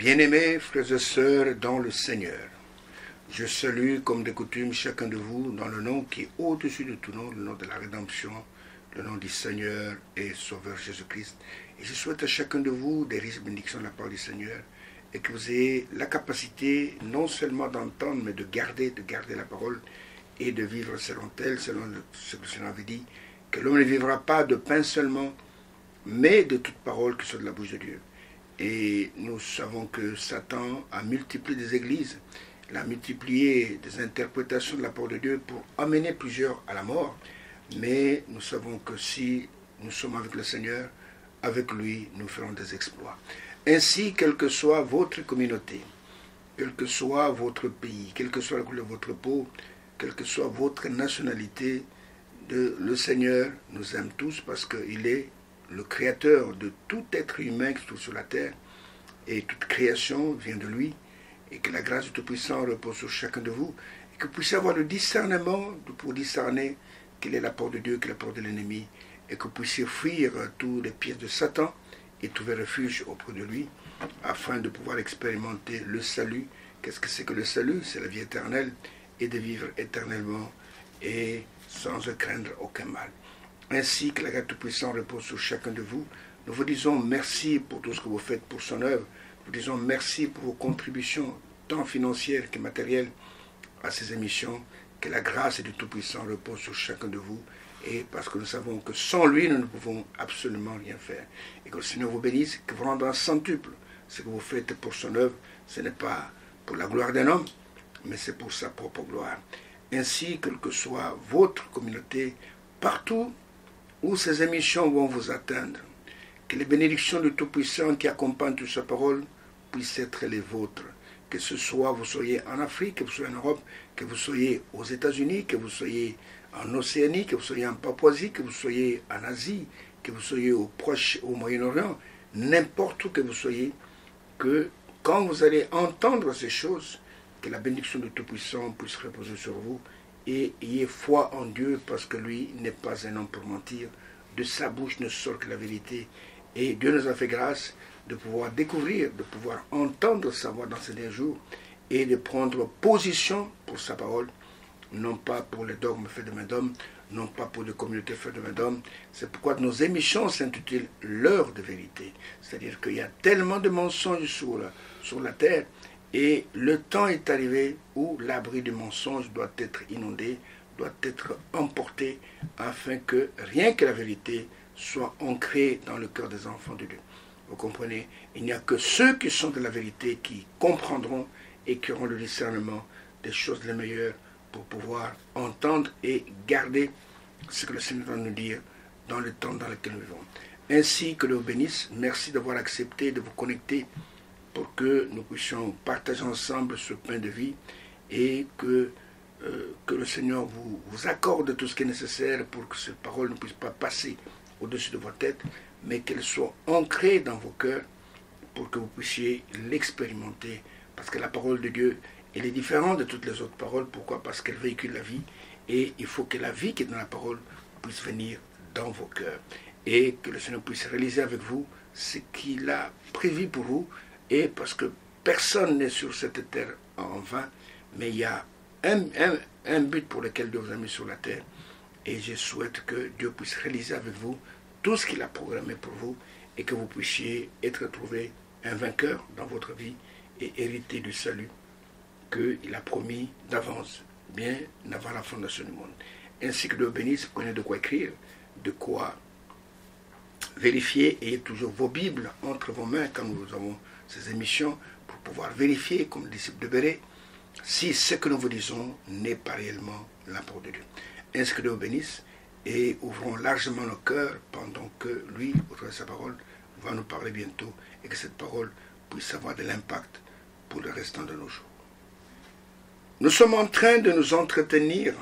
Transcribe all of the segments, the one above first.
Bien-aimés frères et sœurs dans le Seigneur, je salue comme de coutume chacun de vous dans le nom qui est au-dessus de tout nom, le nom de la rédemption, le nom du Seigneur et Sauveur Jésus-Christ. Et je souhaite à chacun de vous des riches bénédictions de la part du Seigneur et que vous ayez la capacité non seulement d'entendre, mais de garder la parole et de vivre selon elle, selon ce que le Seigneur avait dit, que l'homme ne vivra pas de pain seulement, mais de toute parole qui soit de la bouche de Dieu. Et nous savons que Satan a multiplié des églises, il a multiplié des interprétations de la parole de Dieu pour amener plusieurs à la mort. Mais nous savons que si nous sommes avec le Seigneur, avec lui, nous ferons des exploits. Ainsi, quelle que soit votre communauté, quel que soit votre pays, quelle que soit la couleur de votre peau, quelle que soit votre nationalité, le Seigneur nous aime tous parce qu'il est le créateur de tout être humain qui se trouve sur la terre, et toute création vient de lui, et que la grâce du Tout-Puissant repose sur chacun de vous, et que vous puissiez avoir le discernement pour discerner quelle est la porte de Dieu, quelle est la porte de l'ennemi, et que vous puissiez fuir tous les pièges de Satan et trouver refuge auprès de lui, afin de pouvoir expérimenter le salut. Qu'est-ce que c'est que le salut? C'est la vie éternelle, et de vivre éternellement, et sans craindre aucun mal. Ainsi que la grâce du Tout-Puissant repose sur chacun de vous, nous vous disons merci pour tout ce que vous faites pour son œuvre. Nous vous disons merci pour vos contributions, tant financières que matérielles, à ces émissions. Que la grâce du Tout-Puissant repose sur chacun de vous. Et parce que nous savons que sans lui, nous ne pouvons absolument rien faire. Et que le Seigneur vous bénisse, que vous rendra centuple ce que vous faites pour son œuvre. Ce n'est pas pour la gloire d'un homme, mais c'est pour sa propre gloire. Ainsi, quelle que soit votre communauté, partout où ces émissions vont vous atteindre, que les bénédictions du Tout-Puissant qui accompagnent toute sa parole puissent être les vôtres. Que ce soit vous soyez en Afrique, que vous soyez en Europe, que vous soyez aux États-Unis, que vous soyez en Océanie, que vous soyez en Papouasie, que vous soyez en Asie, que vous soyez au Proche, au Moyen-Orient, n'importe où que vous soyez, que quand vous allez entendre ces choses, que la bénédiction du Tout-Puissant puisse reposer sur vous, et ayez foi en Dieu, parce que lui n'est pas un homme pour mentir. De sa bouche ne sort que la vérité. Et Dieu nous a fait grâce de pouvoir découvrir, de pouvoir entendre sa voix dans ces derniers jours, et de prendre position pour sa parole, non pas pour les dogmes faits de main d'homme, non pas pour les communautés faites de main d'homme. C'est pourquoi nos émissions s'intitulent l'heure de vérité. C'est-à-dire qu'il y a tellement de mensonges sur la terre, et le temps est arrivé où l'abri du mensonge doit être inondé, doit être emporté, afin que rien que la vérité soit ancrée dans le cœur des enfants de Dieu. Vous comprenez? Il n'y a que ceux qui sont de la vérité qui comprendront et qui auront le discernement des choses les meilleures pour pouvoir entendre et garder ce que le Seigneur va nous dire dans le temps dans lequel nous vivons. Ainsi que Dieu vous bénisse. Merci d'avoir accepté de vous connecter pour que nous puissions partager ensemble ce pain de vie, et que le Seigneur vous accorde tout ce qui est nécessaire pour que cette parole ne puisse pas passer au-dessus de votre tête, mais qu'elle soit ancrée dans vos cœurs pour que vous puissiez l'expérimenter. Parce que la parole de Dieu, elle est différente de toutes les autres paroles. Pourquoi? Parce qu'elle véhicule la vie, et il faut que la vie qui est dans la parole puisse venir dans vos cœurs, et que le Seigneur puisse réaliser avec vous ce qu'il a prévu pour vous. Et parce que personne n'est sur cette terre en vain, mais il y a un but pour lequel Dieu vous a mis sur la terre. Et je souhaite que Dieu puisse réaliser avec vous tout ce qu'il a programmé pour vous, et que vous puissiez être trouvé un vainqueur dans votre vie et hériter du salut qu'il a promis d'avance, bien avant la fondation du monde. Ainsi que Dieu vous bénisse, prenez de quoi écrire, de quoi vérifier, ayez toujours vos Bibles entre vos mains quand nous avons ces émissions, pour pouvoir vérifier, comme disciple de Béret, si ce que nous vous disons n'est pas réellement la parole de Dieu. Ainsi que Dieu vous bénisse, et ouvrons largement nos cœurs pendant que lui, au travers de sa parole, va nous parler bientôt, et que cette parole puisse avoir de l'impact pour le restant de nos jours. Nous sommes en train de nous entretenir,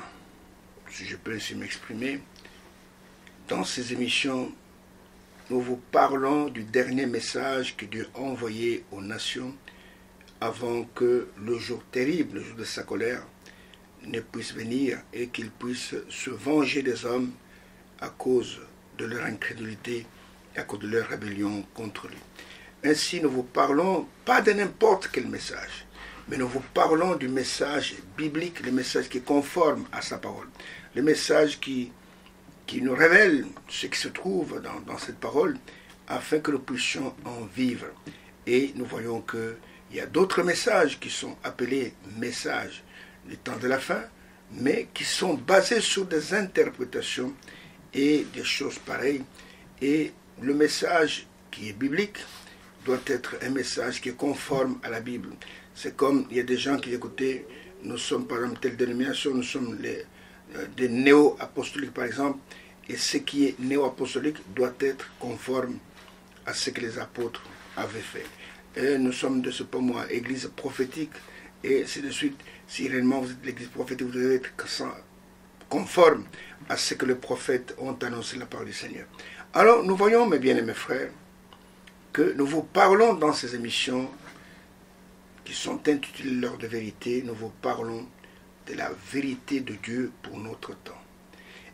si je peux ainsi m'exprimer, dans ces émissions. Nous vous parlons du dernier message que Dieu a envoyé aux nations avant que le jour terrible, le jour de sa colère, ne puisse venir, et qu'il puisse se venger des hommes à cause de leur incrédulité et à cause de leur rébellion contre lui. Ainsi, nous vous parlons pas de n'importe quel message, mais nous vous parlons du message biblique, le message qui est conforme à sa parole, le message qui nous révèle ce qui se trouve dans cette parole, afin que nous puissions en vivre. Et nous voyons qu'il y a d'autres messages qui sont appelés messages du temps de la fin, mais qui sont basés sur des interprétations et des choses pareilles. Et le message qui est biblique doit être un message qui est conforme à la Bible. C'est comme, il y a des gens qui écoutaient, nous sommes par exemple telle dénomination, nous sommes des néo-apostoliques par exemple, et ce qui est néo-apostolique doit être conforme à ce que les apôtres avaient fait. Et nous sommes de ce point moi, église prophétique, et c'est de suite, si réellement vous êtes l'église prophétique, vous devez être conforme à ce que les prophètes ont annoncé la parole du Seigneur. Alors nous voyons, mes bien-aimés frères, que nous vous parlons dans ces émissions qui sont intitulées l'heure de vérité, nous vous parlons de la vérité de Dieu pour notre temps.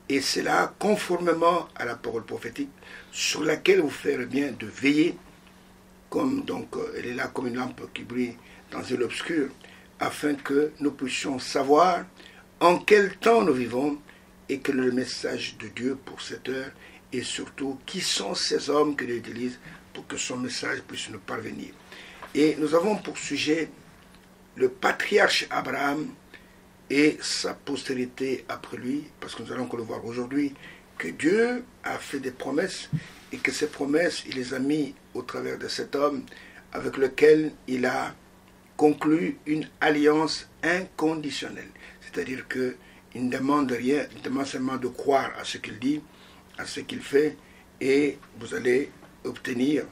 Et c'est là, conformément à la parole prophétique, sur laquelle vous ferez bien de veiller, comme donc elle est là comme une lampe qui brille dans l'obscur, afin que nous puissions savoir en quel temps nous vivons et quel est le message de Dieu pour cette heure, et surtout qui sont ces hommes que Dieu utilise pour que son message puisse nous parvenir. Et nous avons pour sujet le patriarche Abraham et sa postérité après lui, parce que nous allons le voir aujourd'hui, que Dieu a fait des promesses, et que ces promesses, il les a mis au travers de cet homme, avec lequel il a conclu une alliance inconditionnelle. C'est-à-dire qu'il ne demande rien, il demande seulement de croire à ce qu'il dit, à ce qu'il fait, et vous allez obtenir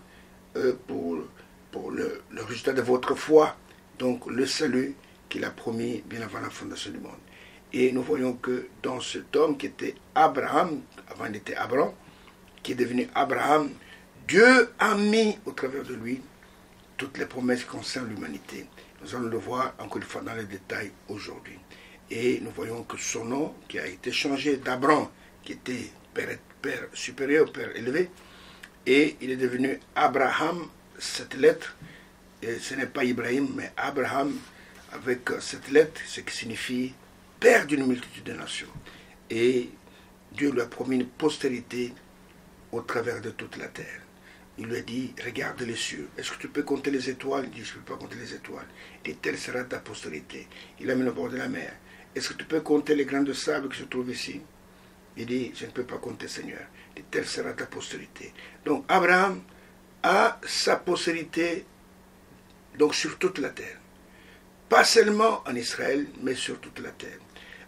pour le résultat de votre foi, donc le salut qu'il a promis bien avant la fondation du monde. Et nous voyons que dans cet homme qui était Abraham, avant il était Abraham, qui est devenu Abraham, Dieu a mis au travers de lui toutes les promesses qui concernent l'humanité. Nous allons le voir encore une fois dans les détails aujourd'hui. Et nous voyons que son nom, qui a été changé d'Abraham, qui était père supérieur, père élevé, et il est devenu Abraham, cette lettre, et ce n'est pas Ibrahim, mais Abraham, avec cette lettre, ce qui signifie père d'une multitude de nations. Et Dieu lui a promis une postérité au travers de toute la terre. Il lui a dit, regarde les cieux, est-ce que tu peux compter les étoiles? Il dit, je ne peux pas compter les étoiles. Et telle sera ta postérité. Il a mis le bord de la mer. Est-ce que tu peux compter les grains de sable qui se trouvent ici? Il dit, je ne peux pas compter, Seigneur. Et telle sera ta postérité. Donc Abraham a sa postérité donc sur toute la terre. Pas seulement en Israël, mais sur toute la terre.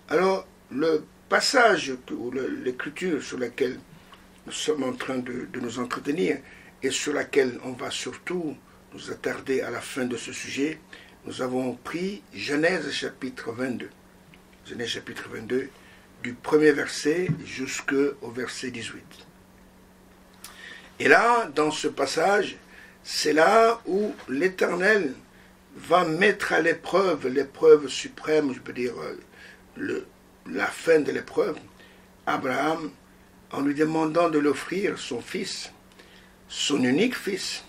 Alors, le passage ou l'écriture sur laquelle nous sommes en train de nous entretenir et sur laquelle on va surtout nous attarder à la fin de ce sujet, nous avons pris Genèse chapitre 22. Genèse chapitre 22, du premier verset jusqu'au verset 18. Et là, dans ce passage, c'est là où l'Éternel va mettre à l'épreuve suprême, je peux dire, la fin de l'épreuve, Abraham, en lui demandant de l'offrir son fils, son unique fils,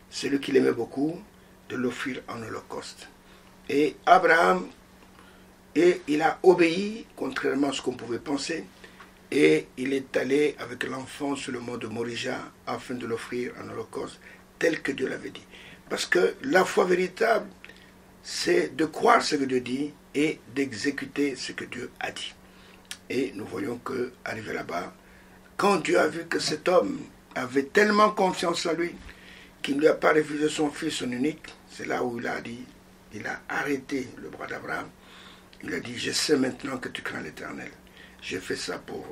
celui qu'il aimait beaucoup, de l'offrir en holocauste. Et Abraham, il a obéi, contrairement à ce qu'on pouvait penser, et il est allé avec l'enfant sur le mont de Morija afin de l'offrir en holocauste, tel que Dieu l'avait dit. Parce que la foi véritable, c'est de croire ce que Dieu dit et d'exécuter ce que Dieu a dit. Et nous voyons que, arrivé là-bas, quand Dieu a vu que cet homme avait tellement confiance en lui, qu'il ne lui a pas refusé son fils, son unique, c'est là où il a dit, il a arrêté le bras d'Abraham. Il a dit, je sais maintenant que tu crains l'Éternel. J'ai fait ça pour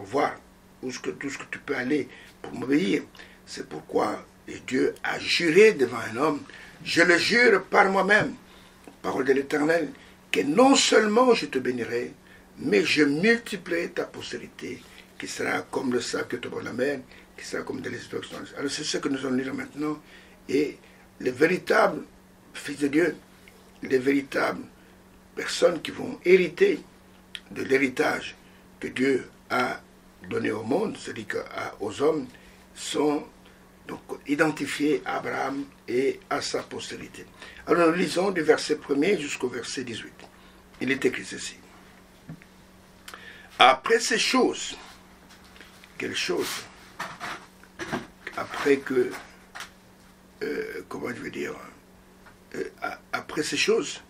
voir tout ce que tu peux aller pour m'obéir. C'est pourquoi Dieu a juré devant un homme, je le jure par moi-même, parole de l'Éternel, que non seulement je te bénirai, mais je multiplierai ta postérité, qui sera comme le sable que te bord la mer, qui sera comme des étoiles. Alors c'est ce que nous allons lire maintenant. Et les véritables fils de Dieu, les véritables personnes qui vont hériter de l'héritage que Dieu a donné au monde, c'est-à-dire aux hommes, sont Donc, identifier Abraham et à sa postérité. Alors, nous lisons du verset 1er jusqu'au verset 18. Il est écrit ceci. Après ces choses, quelles choses? Après que, comment je veux dire, après ces choses,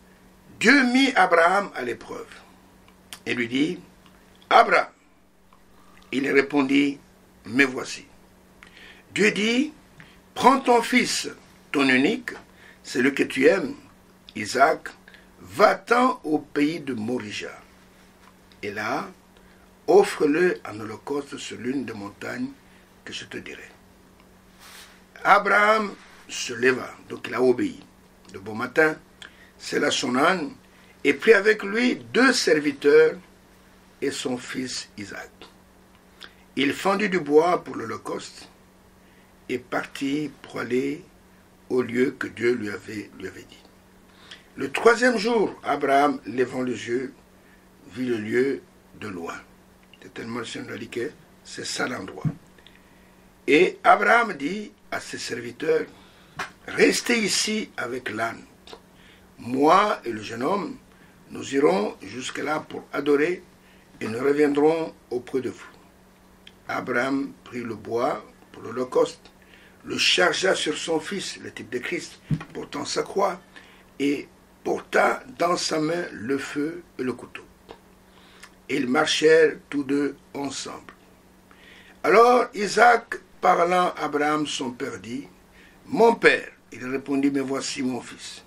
Dieu mit Abraham à l'épreuve et lui dit, Abraham. Il répondit, me voici. Dieu dit, prends ton fils, ton unique, celui que tu aimes, Isaac, va-t'en au pays de Morija. Et là, offre-le en holocauste sur l'une des montagnes que je te dirai. Abraham se leva, donc il a obéi. De bon matin, sella son âne et prit avec lui 2 serviteurs et son fils Isaac. Il fendit du bois pour l'holocauste et partit pour aller au lieu que Dieu lui avait dit. Le 3e jour, Abraham, levant les yeux, vit le lieu de loin. C'est tellement le Seigneur lui a dit que c'est ça l'endroit. Et Abraham dit à ses serviteurs, restez ici avec l'âne. Moi et le jeune homme, nous irons jusque-là pour adorer et nous reviendrons auprès de vous. Abraham prit le bois pour l'holocauste, le chargea sur son fils, le type de Christ, portant sa croix, et porta dans sa main le feu et le couteau. Et ils marchèrent tous deux ensemble. Alors Isaac, parlant à Abraham son père, dit, « Mon père !» Il répondit, « Mais voici mon fils. »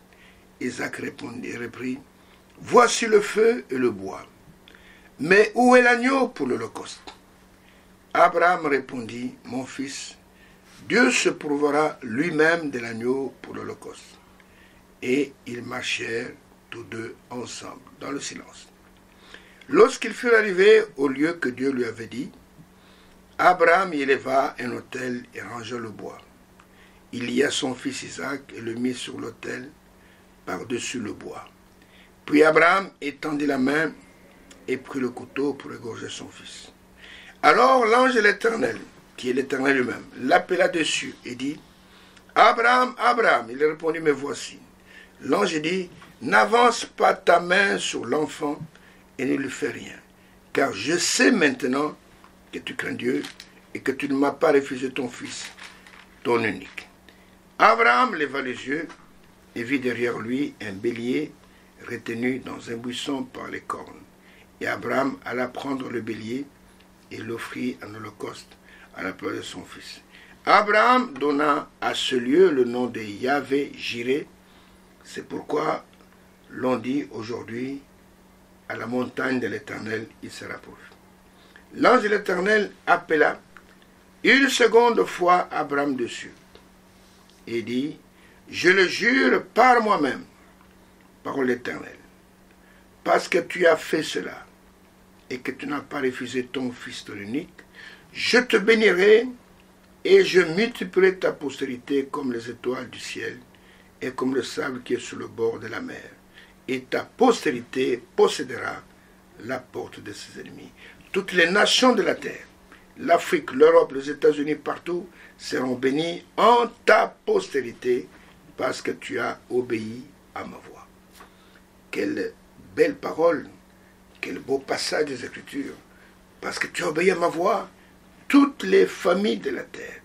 Isaac reprit, « Voici le feu et le bois. Mais où est l'agneau pour l'holocauste ?» Abraham répondit, « Mon fils, Dieu se prouvera lui-même de l'agneau pour l'holocauste. » Et ils marchèrent tous deux ensemble, dans le silence. Lorsqu'ils furent arrivés au lieu que Dieu lui avait dit, Abraham y éleva un autel et rangea le bois. Il lia son fils Isaac et le mit sur l'autel par-dessus le bois. Puis Abraham étendit la main et prit le couteau pour égorger son fils. Alors l'ange de l'Éternel, qui est l'Éternel lui-même, l'appela dessus et dit, « Abraham, Abraham !» Il répondit, « Me voici. » L'ange dit, « N'avance pas ta main sur l'enfant et ne lui fais rien, car je sais maintenant que tu crains Dieu et que tu ne m'as pas refusé ton fils, ton unique. » Abraham leva les yeux et vit derrière lui un bélier retenu dans un buisson par les cornes. Et Abraham alla prendre le bélier et l'offrit en holocauste à la place de son fils. Abraham donna à ce lieu le nom de Yahvé-Jiré. C'est pourquoi l'on dit aujourd'hui, à la montagne de l'Éternel, il sera pourvu. L'ange de l'Éternel appela une seconde fois Abraham dessus et dit, « Je le jure par moi-même, par l'Éternel, parce que tu as fait cela et que tu n'as pas refusé ton fils ton unique, je te bénirai et je multiplierai ta postérité comme les étoiles du ciel et comme le sable qui est sur le bord de la mer. Et ta postérité possédera la porte de ses ennemis. Toutes les nations de la terre, l'Afrique, l'Europe, les États-Unis, partout, seront bénis en ta postérité parce que tu as obéi à ma voix. » Quelle belle parole, quel beau passage des Écritures. Parce que tu as obéi à ma voix, toutes les familles de la terre,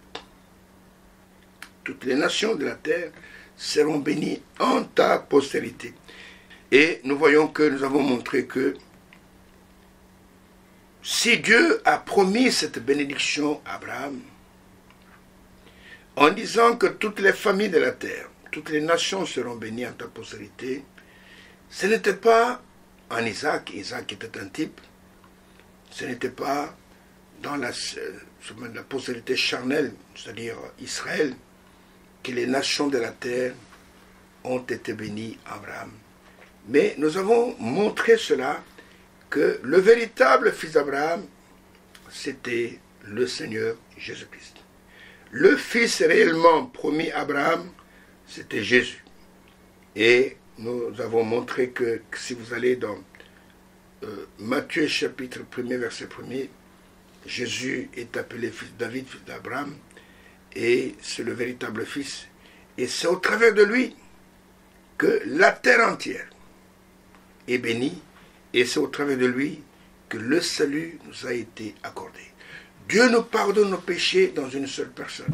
toutes les nations de la terre seront bénies en ta postérité. Et nous voyons que nous avons montré que si Dieu a promis cette bénédiction à Abraham, en disant que toutes les familles de la terre, toutes les nations seront bénies en ta postérité, ce n'était pas en Isaac. Isaac était un type. Ce n'était pas dans la postérité charnelle, c'est-à-dire Israël, que les nations de la terre ont été bénies à Abraham. Mais nous avons montré cela, que le véritable fils d'Abraham, c'était le Seigneur Jésus-Christ. Le fils réellement promis à Abraham, c'était Jésus. Et nous avons montré que si vous allez dans Matthieu chapitre 1er, verset 1er, Jésus est appelé fils de David, fils d'Abraham. et c'est le véritable Fils. Et c'est au travers de lui que la terre entière est bénie, et c'est au travers de lui que le salut nous a été accordé. Dieu nous pardonne nos péchés dans une seule personne.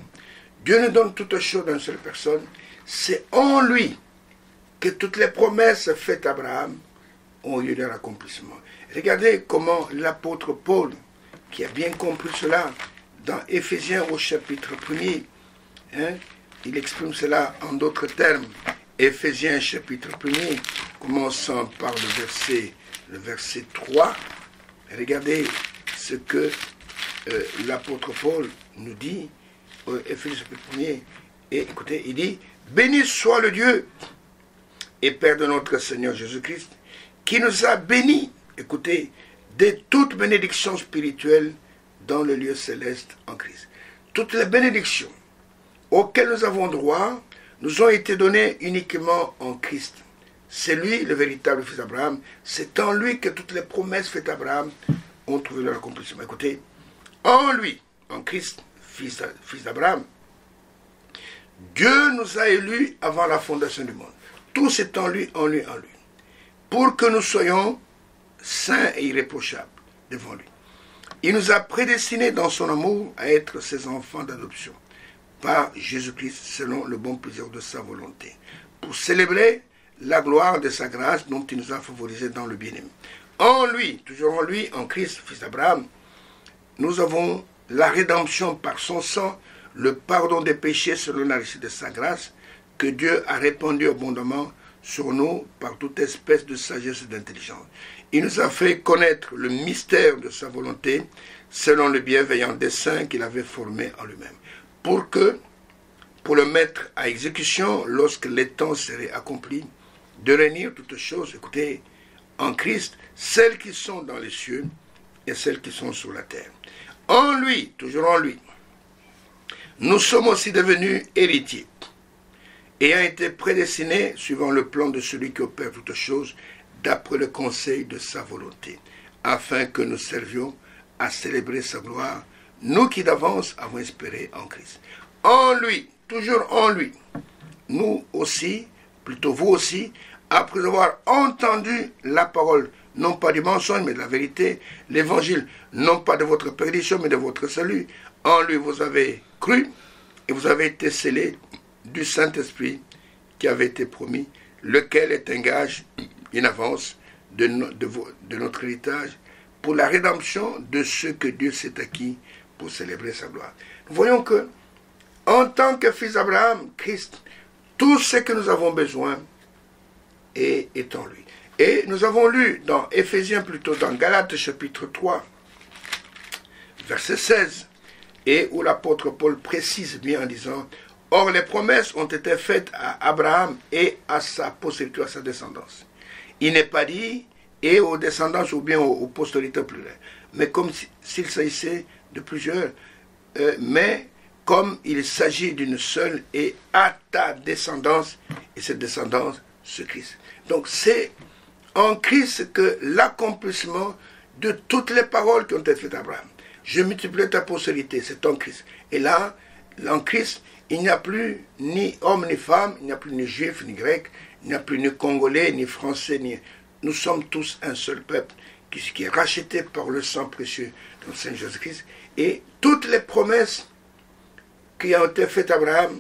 Dieu nous donne toutes choses dans une seule personne. C'est en lui que toutes les promesses faites à Abraham ont eu leur accomplissement. Regardez comment l'apôtre Paul, qui a bien compris cela, dans Éphésiens au chapitre 1er, il exprime cela en d'autres termes. Éphésiens chapitre 1er, commençant par le verset 3. Regardez ce que l'apôtre Paul nous dit, Éphésiens chapitre 1er, et écoutez, il dit, « Béni soit le Dieu et Père de notre Seigneur Jésus-Christ, qui nous a bénis, écoutez, de toute bénédiction spirituelle dans le lieu céleste en Christ. » Toutes les bénédictions auxquelles nous avons droit nous ont été données uniquement en Christ. C'est lui le véritable fils d'Abraham. C'est en lui que toutes les promesses faites à Abraham ont trouvé leur accomplissement. Écoutez, en lui, en Christ, fils d'Abraham, Dieu nous a élus avant la fondation du monde. Tout c'est en lui, en lui, en lui. Pour que nous soyons saints et irréprochables devant lui. Il nous a prédestinés dans son amour à être ses enfants d'adoption par Jésus-Christ selon le bon plaisir de sa volonté, pour célébrer la gloire de sa grâce dont il nous a favorisés dans le bien-aimé. En lui, toujours en lui, en Christ, fils d'Abraham, nous avons la rédemption par son sang, le pardon des péchés selon la richesse de sa grâce, que Dieu a répandu abondamment sur nous par toute espèce de sagesse et d'intelligence. Il nous a fait connaître le mystère de sa volonté, selon le bienveillant dessein qu'il avait formé en lui-même, pour le mettre à exécution lorsque les temps seraient accomplis, de réunir toutes choses, écoutez, en Christ, celles qui sont dans les cieux et celles qui sont sur la terre. En lui, toujours en lui, nous sommes aussi devenus héritiers, ayant été prédestinés suivant le plan de celui qui opère toutes choses, d'après le conseil de sa volonté, afin que nous servions à célébrer sa gloire, nous qui d'avance avons espéré en Christ. En lui, toujours en lui, nous aussi, plutôt vous aussi, après avoir entendu la parole, non pas du mensonge, mais de la vérité, l'évangile, non pas de votre perdition, mais de votre salut, en lui vous avez cru, et vous avez été scellés du Saint-Esprit qui avait été promis, lequel est un gage, une avance de notre héritage, pour la rédemption de ceux que Dieu s'est acquis pour célébrer sa gloire. Nous voyons que, en tant que fils d'Abraham, Christ, tout ce que nous avons besoin est en lui. Et nous avons lu dans Éphésiens, plutôt dans Galates chapitre 3, verset 16, et où l'apôtre Paul précise bien en disant, « Or les promesses ont été faites à Abraham et à sa postérité, à sa descendance. » Il n'est pas dit « et aux descendances » ou bien aux postérités plurielles, mais comme s'il s'agissait de plusieurs, mais comme il s'agit d'une seule, et à ta descendance, et cette descendance, ce Christ. Donc c'est en Christ que l'accomplissement de toutes les paroles qui ont été faites à Abraham. Je multiplie ta postérité, c'est en Christ. Et là, en Christ, il n'y a plus ni homme ni femme, il n'y a plus ni juif ni grec, il n'y a plus ni congolais ni français, ni... Nous sommes tous un seul peuple qui est racheté par le sang précieux de notre Seigneur Jésus-Christ. Et toutes les promesses qui ont été faites à Abraham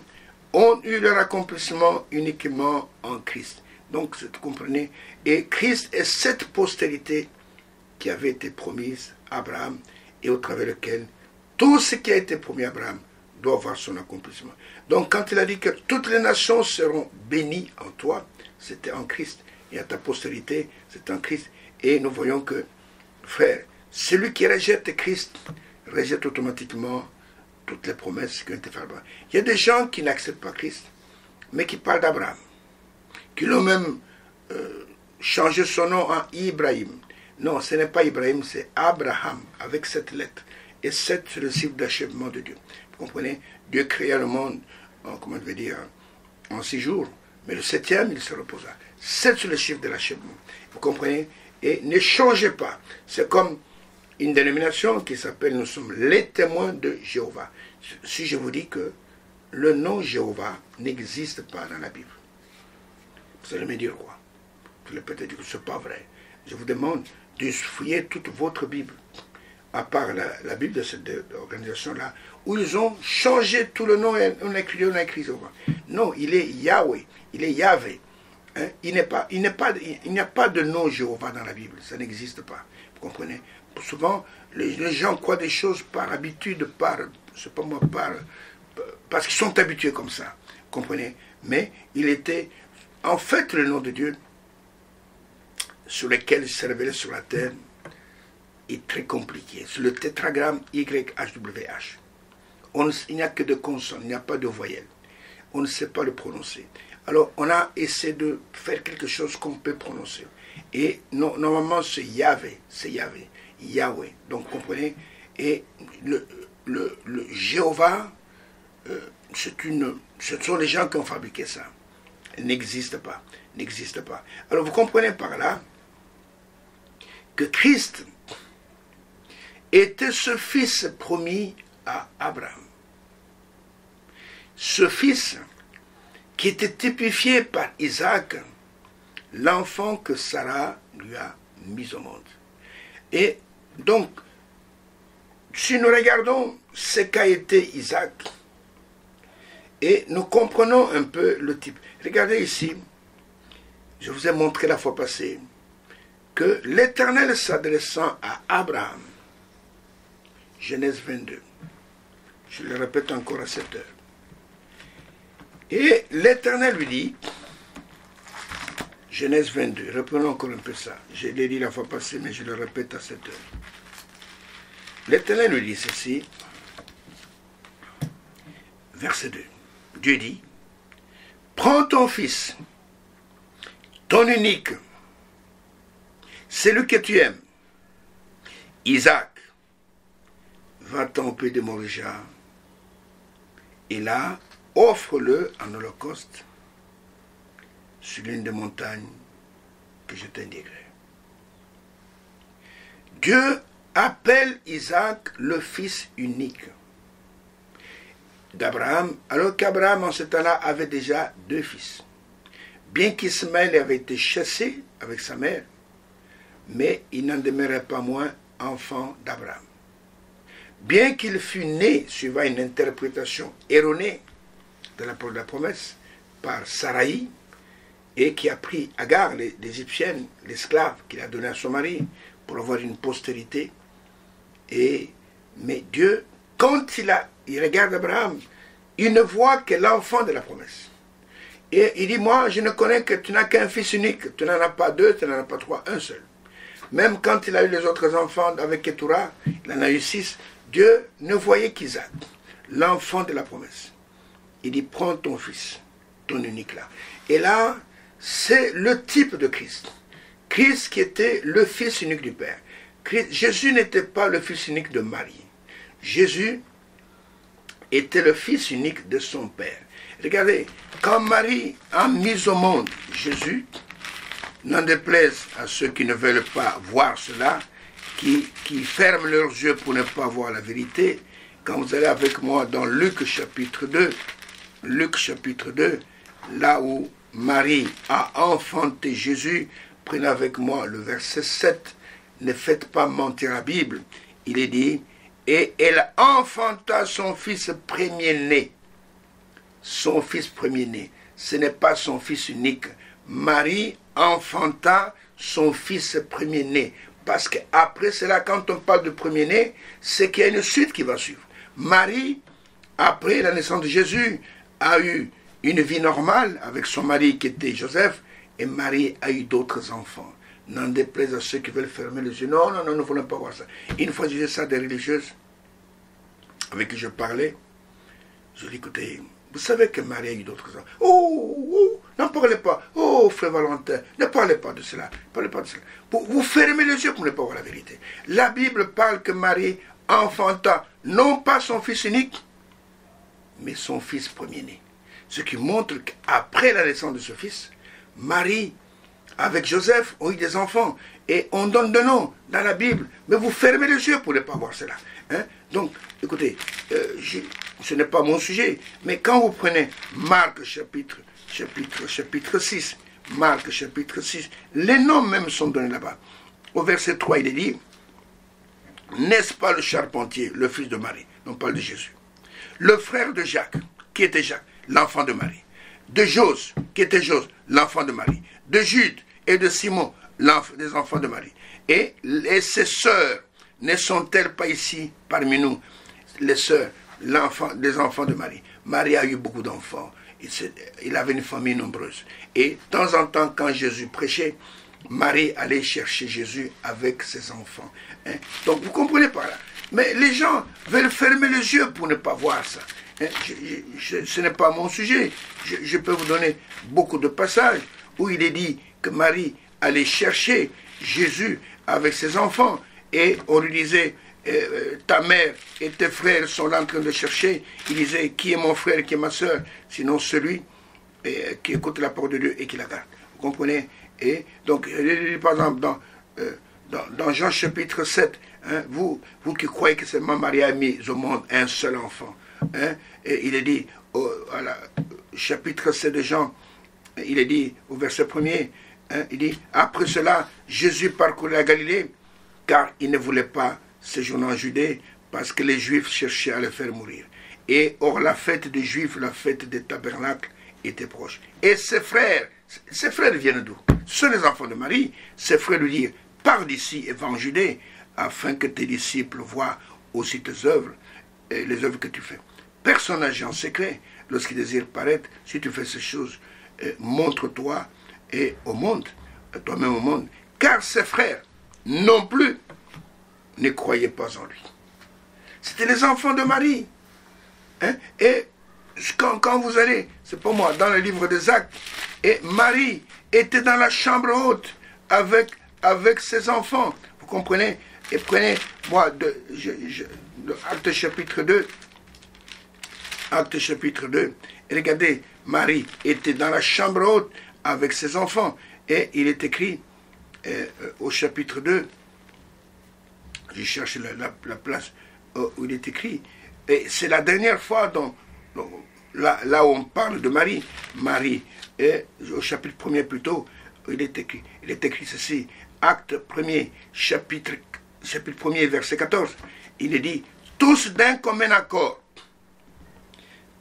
ont eu leur accomplissement uniquement en Christ. Donc, vous comprenez, et Christ est cette postérité qui avait été promise à Abraham et au travers lequel tout ce qui a été promis à Abraham doit avoir son accomplissement. Donc, quand il a dit que toutes les nations seront bénies en toi, c'était en Christ. Et à ta postérité, c'est en Christ. Et nous voyons que, frère, celui qui rejette Christ rejette automatiquement toutes les promesses qui ont été faites à Abraham. Il y a des gens qui n'acceptent pas Christ, mais qui parlent d'Abraham, qui l'ont même changé son nom en Ibrahim. Non, ce n'est pas Ibrahim, c'est Abraham, avec cette lettre. Et 7, c'est le chiffre d'achèvement de Dieu. Vous comprenez? Dieu créa le monde, comment je vais dire, en 6 jours. Mais le 7e, il se reposa. 7, c'est le chiffre de l'achèvement. Vous comprenez? Et ne changez pas. C'est comme une dénomination qui s'appelle, nous sommes les témoins de Jéhovah. Si je vous dis que le nom Jéhovah n'existe pas dans la Bible. Vous allez me dire quoi? Vous allez peut-être dire que ce n'est pas vrai. Je vous demande de fouiller toute votre Bible, à part la Bible de cette organisation-là, où ils ont changé tout le nom et on a écrit Jéhovah. Non, il est Yahweh, il est Yahvé. Hein? Il n'y a pas de nom Jéhovah dans la Bible, ça n'existe pas. Vous comprenez? Souvent, les gens croient des choses par habitude, parce qu'ils sont habitués comme ça. Vous comprenez? Mais il était, en fait, le nom de Dieu, sur lequel il s'est révélé sur la terre, est très compliqué. C'est le tétragramme YHWH. Il n'y a que de consonnes, il n'y a pas de voyelles. On ne sait pas le prononcer. Alors, on a essayé de faire quelque chose qu'on peut prononcer. Et normalement, c'est Yahvé, Yahweh. Donc, vous comprenez? Et le Jéhovah, ce sont les gens qui ont fabriqué ça. Il n'existe pas. Alors, vous comprenez par là que Christ était ce fils promis à Abraham. Ce fils qui était typifié par Isaac, l'enfant que Sarah lui a mis au monde. Et donc, si nous regardons ce qu'a été Isaac, et nous comprenons un peu le type. Regardez ici, je vous ai montré la fois passée, que l'Éternel s'adressant à Abraham, Genèse 22, je le répète encore à cette heure, et l'Éternel lui dit, Genèse 22, reprenons encore un peu ça, je l'ai dit la fois passée, mais je le répète à cette heure. L'Éternel lui dit ceci, verset 2, Dieu dit, prends ton fils, ton unique, celui que tu aimes, Isaac, va-t'en au pays de Moria, et là, offre-le en holocauste sur l'une des montagnes que je t'indiquerai. Dieu appelle Isaac le fils unique d'Abraham, alors qu'Abraham en ce temps-là avait déjà 2 fils. Bien qu'Ismaël avait été chassé avec sa mère, mais il n'en demeurait pas moins enfant d'Abraham. Bien qu'il fût né suivant une interprétation erronée de la parole de la promesse par Saraï, et qui a pris Agar, l'Égyptienne, l'esclave qu'il a donné à son mari, pour avoir une postérité. Mais Dieu, quand il regarde Abraham, il ne voit que l'enfant de la promesse. Et il dit, moi, je ne connais que tu n'as qu'un fils unique. Tu n'en as pas 2, tu n'en as pas 3, un seul. Même quand il a eu les autres enfants avec Keturah, il en a eu 6. Dieu ne voyait qu'Isaac, l'enfant de la promesse. Il dit, prends ton fils, ton unique là. Et là, c'est le type de Christ. Christ qui était le fils unique du Père. Jésus n'était pas le fils unique de Marie. Jésus était le fils unique de son Père. Regardez, quand Marie a mis au monde Jésus, n'en déplaise à ceux qui ne veulent pas voir cela, qui ferment leurs yeux pour ne pas voir la vérité, quand vous allez avec moi dans Luc chapitre 2, là où Marie a enfanté Jésus, prenez avec moi le verset 7, ne faites pas mentir la Bible, il est dit, et elle enfanta son fils premier-né. Son fils premier-né, ce n'est pas son fils unique. Marie enfanta son fils premier-né. Parce qu'après cela, quand on parle de premier-né, c'est qu'il y a une suite qui va suivre. Marie, après la naissance de Jésus, a eu une vie normale avec son mari qui était Joseph, et Marie a eu d'autres enfants. N'en déplaise à ceux qui veulent fermer les yeux. Non, nous ne voulons pas voir ça. Une fois, je disais ça à des religieuses avec qui je parlais. Je dis, écoutez, vous savez que Marie a eu d'autres enfants. Oh, n'en parlez pas. Oh, frère Valentin, ne parlez pas de cela. Vous fermez les yeux pour ne pas voir la vérité. La Bible parle que Marie enfanta non pas son fils unique, mais son fils premier-né. Ce qui montre qu'après la naissance de ce fils, Marie, avec Joseph, ont eu des enfants. Et on donne des noms dans la Bible. Mais vous fermez les yeux pour ne pas voir cela. Hein? Donc, écoutez, ce n'est pas mon sujet. Mais quand vous prenez Marc chapitre 6, Marc chapitre 6, les noms même sont donnés là-bas. Au verset 3, il est dit, n'est-ce pas le charpentier, le fils de Marie? On parle de Jésus. Le frère de Jacques, qui était Jacques, l'enfant de Marie. De Jose, qui était Jose, l'enfant de Marie. De Jude et de Simon, des enfants de Marie. Et ses sœurs, ne sont-elles pas ici parmi nous? Les sœurs, des enfants de Marie. Marie a eu beaucoup d'enfants. Il avait une famille nombreuse. Et de temps en temps, quand Jésus prêchait, Marie allait chercher Jésus avec ses enfants. Hein? Donc vous comprenez par là. Mais les gens veulent fermer les yeux pour ne pas voir ça. Hein? Ce n'est pas mon sujet. Je peux vous donner beaucoup de passages où il est dit que Marie allait chercher Jésus avec ses enfants. Et on lui disait, ta mère et tes frères sont là en train de chercher. Il disait, qui est mon frère, qui est ma soeur? Sinon celui qui écoute la parole de Dieu et qui la garde. Vous comprenez? Et donc, par exemple, dans Jean chapitre 7, hein, vous qui croyez que seulement Marie a mis au monde un seul enfant, hein, et il est dit, chapitre 7 de Jean, il est dit au verset 1er, hein, il dit, après cela, Jésus parcourut la Galilée, car il ne voulait pas séjourner en Judée, parce que les Juifs cherchaient à le faire mourir. Et or, la fête des Juifs, la fête des tabernacles, était proche. Et ses frères viennent d'où? Ce sont les enfants de Marie. Ses frères lui dirent, pars d'ici et va en Judée, afin que tes disciples voient aussi tes œuvres, et les œuvres que tu fais. Personne n'agit en secret lorsqu'il désire paraître. Si tu fais ces choses, montre-toi et au monde, toi-même au monde, car ses frères non plus ne croyaient pas en lui. C'était les enfants de Marie. Hein? Et quand vous allez, c'est pas moi, dans le livre des Actes, et Marie était dans la chambre haute avec ses enfants. Vous comprenez? Et prenez, moi, Actes chapitre 2, Actes chapitre 2, et regardez, Marie était dans la chambre haute avec ses enfants. Et il est écrit au chapitre 2, je cherche la place où il est écrit, et c'est la dernière fois là où on parle de Marie. Marie, au chapitre 1er plutôt, il est écrit ceci, Acte 1er, chapitre 1er, verset 14, il est dit, tous d'un commun accord,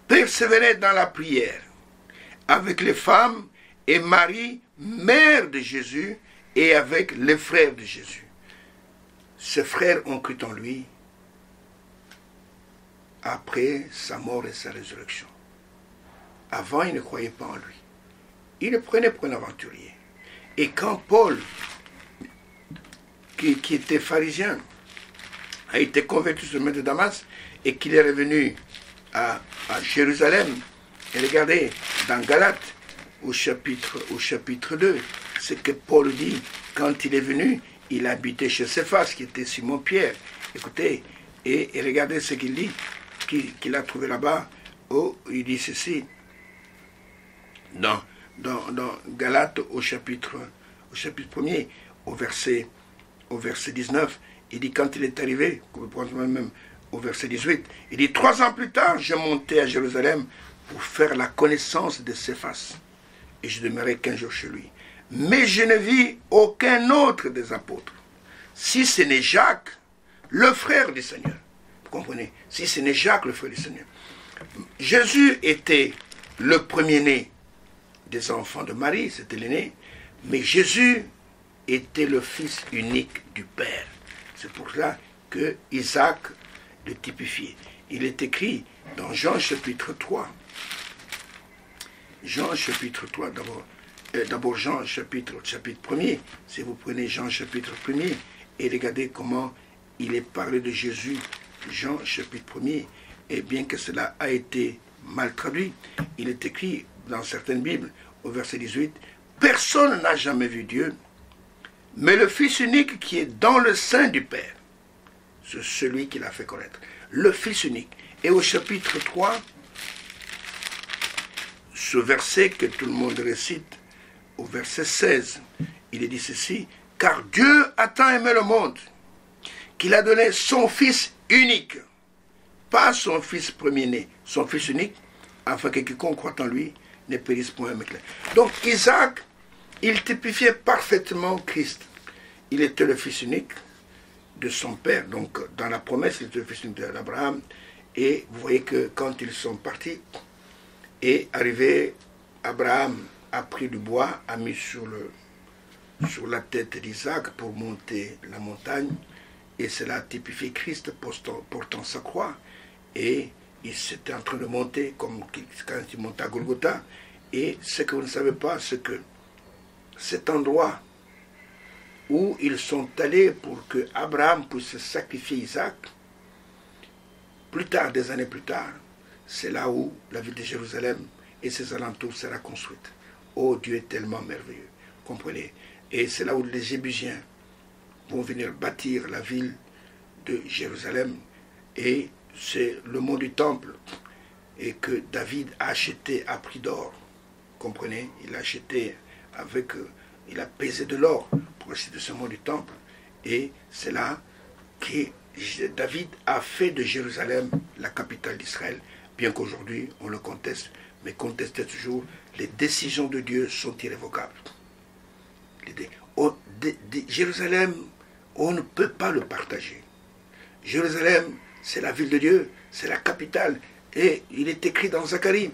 persévéraient dans la prière, avec les femmes et Marie, mère de Jésus, et avec les frères de Jésus. Ses frères ont cru en lui après sa mort et sa résurrection. Avant, ils ne croyaient pas en lui. Ils le prenaient pour un aventurier. Et quand Paul, qui était pharisien, a été convaincu sur le chemin de Damas, et qu'il est revenu à Jérusalem, et regardez, dans Galates, au chapitre 2, ce que Paul dit, quand il est venu, il habitait chez Céphas, qui était Simon-Pierre. Écoutez, et regardez ce qu'il dit, qu'il a trouvé là-bas, où il dit ceci, dans Galates au chapitre 1er, au verset 19, il dit, quand il est arrivé, même au verset 18, il dit, 3 ans plus tard, je montais à Jérusalem pour faire la connaissance de Céphas, et je demeurai 15 jours chez lui. Mais je ne vis aucun autre des apôtres, si ce n'est Jacques, le frère du Seigneur. Vous comprenez? Si ce n'est Jacques, le frère du Seigneur. Jésus était le premier-né des enfants de Marie, c'était l'aîné, mais Jésus était le fils unique du Père. C'est pour cela que Isaac le typifiait. Il est écrit dans Jean chapitre 3. Jean chapitre 3 d'abord. D'abord Jean chapitre 1er. Si vous prenez Jean chapitre 1er et regardez comment il est parlé de Jésus, Jean chapitre 1er, et bien que cela a été mal traduit, il est écrit dans certaines Bibles, au verset 18, « Personne n'a jamais vu Dieu, mais le Fils unique qui est dans le sein du Père, c'est celui qui l'a fait connaître. » Le Fils unique. Et au chapitre 3, ce verset que tout le monde récite, au verset 16, il est dit ceci, « Car Dieu a tant aimé le monde, qu'il a donné son Fils unique, pas son fils premier-né, son fils unique, afin que quiconque croit en lui ne périsse point mais clair. Donc Isaac, il typifiait parfaitement Christ. Il était le fils unique de son père. Donc dans la promesse, il était le fils unique d'Abraham. Et vous voyez que quand ils sont partis, et arrivé, Abraham a pris du bois, a mis sur la tête d'Isaac pour monter la montagne. Et cela typifie Christ portant sa croix. Et il s'était en train de monter, comme quand il monte à Golgotha. Et ce que vous ne savez pas, c'est que cet endroit où ils sont allés pour que Abraham puisse sacrifier Isaac, plus tard, des années plus tard, c'est là où la ville de Jérusalem et ses alentours sera construite. Oh, Dieu est tellement merveilleux, comprenez. Et c'est là où les Jébusiens vont venir bâtir la ville de Jérusalem. Et c'est le mont du temple et que David a acheté à prix d'or. Comprenez, il a acheté il a pesé de l'or pour acheter ce mont du temple. Et c'est là que David a fait de Jérusalem la capitale d'Israël, bien qu'aujourd'hui on le conteste, mais conteste toujours, les décisions de Dieu sont irrévocables. Jérusalem, on ne peut pas le partager. Jérusalem, c'est la ville de Dieu, c'est la capitale. Et il est écrit dans Zacharie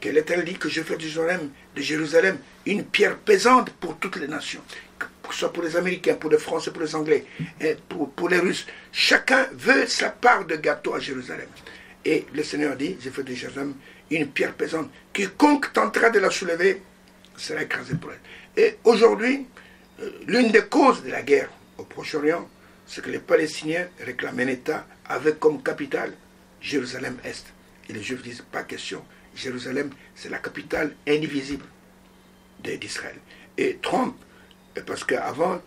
que l'Éternel dit que je fais de Jérusalem une pierre pesante pour toutes les nations, que ce soit pour les Américains, pour les Français, pour les Anglais, et pour les Russes. Chacun veut sa part de gâteau à Jérusalem. Et le Seigneur dit, je fais de Jérusalem une pierre pesante. Quiconque tentera de la soulever sera écrasé pour elle. Et aujourd'hui, l'une des causes de la guerre au Proche-Orient, c'est que les Palestiniens réclament un État avec comme capitale Jérusalem-Est. Et les Juifs disent, pas question. Jérusalem, c'est la capitale indivisible d'Israël. Et Trump, parce qu'avant,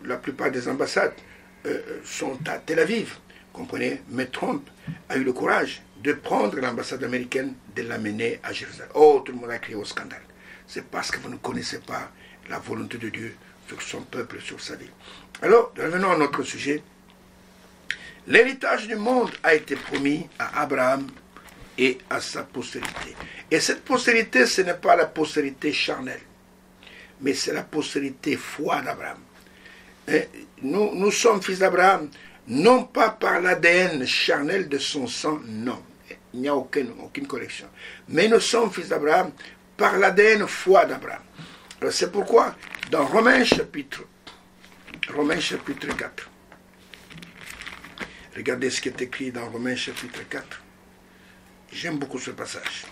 la plupart des ambassades sont à Tel Aviv, comprenez, mais Trump a eu le courage de prendre l'ambassade américaine, de l'amener à Jérusalem. Oh, tout le monde a crié au scandale. C'est parce que vous ne connaissez pas la volonté de Dieu sur son peuple, sur sa vie. Alors, revenons à notre sujet. L'héritage du monde a été promis à Abraham et à sa postérité. Et cette postérité, ce n'est pas la postérité charnelle, mais c'est la postérité foi d'Abraham. Nous sommes fils d'Abraham, non pas par l'ADN charnel de son sang, non. Il n'y a aucune correction. Mais nous sommes fils d'Abraham par l'ADN foi d'Abraham. Alors c'est pourquoi, dans Romains chapitre 4, regardez ce qui est écrit dans Romains chapitre 4. J'aime beaucoup ce passage,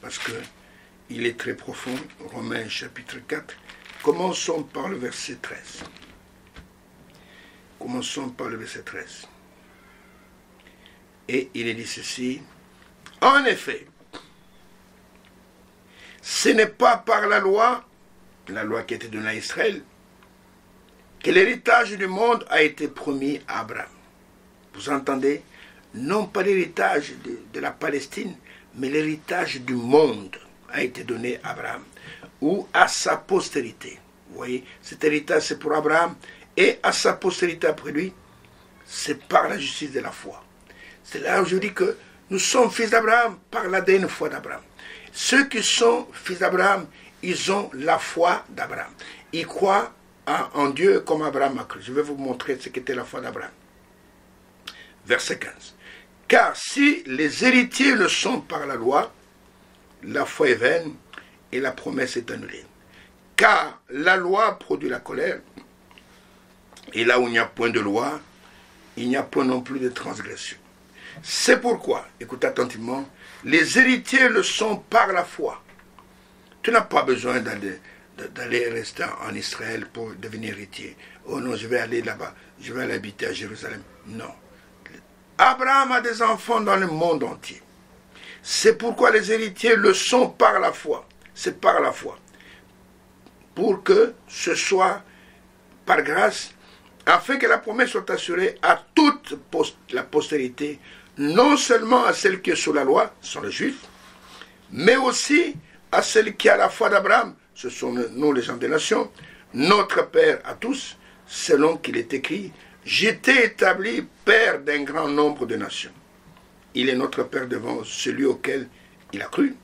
parce qu'il est très profond. Romains chapitre 4. Commençons par le verset 13. Commençons par le verset 13. Et il est dit ceci. En effet, ce n'est pas par la loi qui a été donnée à Israël, que l'héritage du monde a été promis à Abraham. Vous entendez? Non pas l'héritage de la Palestine, mais l'héritage du monde a été donné à Abraham, ou à sa postérité. Vous voyez, cet héritage c'est pour Abraham, et à sa postérité après lui, c'est par la justice de la foi. C'est là où je dis que nous sommes fils d'Abraham par l'ADN foi d'Abraham. Ceux qui sont fils d'Abraham, ils ont la foi d'Abraham. Ils croient en Dieu comme Abraham a cru. Je vais vous montrer ce qu'était la foi d'Abraham. Verset 15. Car si les héritiers le sont par la loi, la foi est vaine et la promesse est annulée. Car la loi produit la colère, et là où il n'y a point de loi, il n'y a point non plus de transgression. C'est pourquoi, écoutez attentivement, les héritiers le sont par la foi. Tu n'as pas besoin d'aller rester en Israël pour devenir héritier. Oh non, je vais aller là-bas, je vais aller habiter à Jérusalem. Non. Abraham a des enfants dans le monde entier. C'est pourquoi les héritiers le sont par la foi. C'est par la foi. Pour que ce soit par grâce, afin que la promesse soit assurée à toute la postérité, non seulement à celle qui est sous la loi, ce sont les Juifs, mais aussi à celle qui a la foi d'Abraham, ce sont nous les gens des nations, notre Père à tous, selon qu'il est écrit, j'étais établi père d'un grand nombre de nations. il est notre Père devant celui auquel il a cru.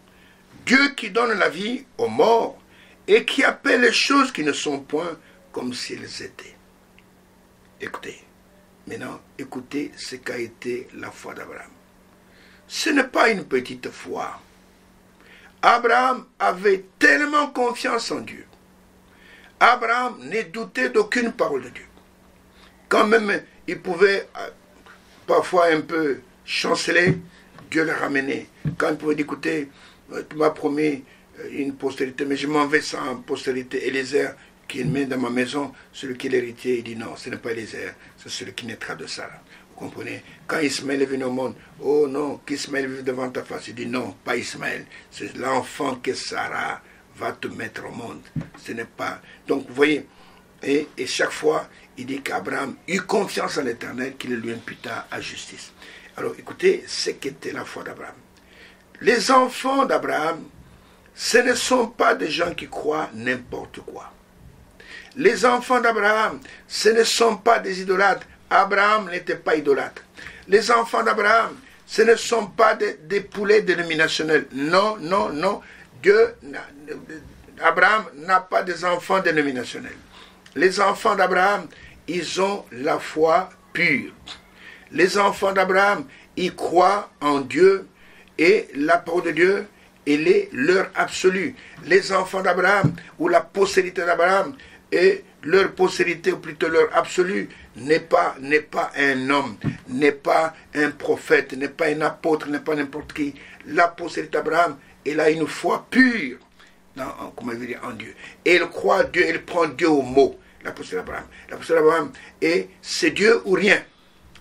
Dieu qui donne la vie aux morts et qui appelle les choses qui ne sont point comme si elles étaient. Écoutez, maintenant, écoutez ce qu'a été la foi d'Abraham. Ce n'est pas une petite foi. Abraham avait tellement confiance en Dieu. Abraham ne doutait d'aucune parole de Dieu. Quand même, il pouvait parfois un peu chanceler, Dieu l'a ramené. Quand il pouvait dire, écoutez, tu m'as promis une postérité, mais je m'en vais sans postérité. Eliezer, qui est né dans ma maison, celui qui est l'héritier, il dit non, ce n'est pas Eliezer, c'est celui qui naîtra de Sarah. Vous comprenez? Quand Ismaël est venu au monde, oh non, qu'Ismaël vive devant ta face. Il dit non, pas Ismaël, c'est l'enfant que Sarah va te mettre au monde. Ce n'est pas... Donc vous voyez, et chaque fois, il dit qu'Abraham eut confiance en l'Éternel, qu'il lui imputa à justice. Alors écoutez ce qu'était la foi d'Abraham. Les enfants d'Abraham, ce ne sont pas des gens qui croient n'importe quoi. Les enfants d'Abraham, ce ne sont pas des idolâtres. Abraham n'était pas idolâtre. Les enfants d'Abraham, ce ne sont pas des poulets dénominationnels. Non, non, non. Abraham n'a pas des enfants dénominationnels. Les enfants d'Abraham, ils ont la foi pure. Les enfants d'Abraham, ils croient en Dieu et la parole de Dieu, elle est leur absolue. Les enfants d'Abraham, ou la postérité d'Abraham, et leur postérité, ou plutôt leur absolu, n'est pas un homme, n'est pas un prophète, n'est pas un apôtre, n'est pas n'importe qui. La postérité d'Abraham, elle a une foi pure en Dieu. Et elle croit Dieu, elle prend Dieu au mot. La postérité d'Abraham. La postérité d'Abraham, et c'est Dieu ou rien.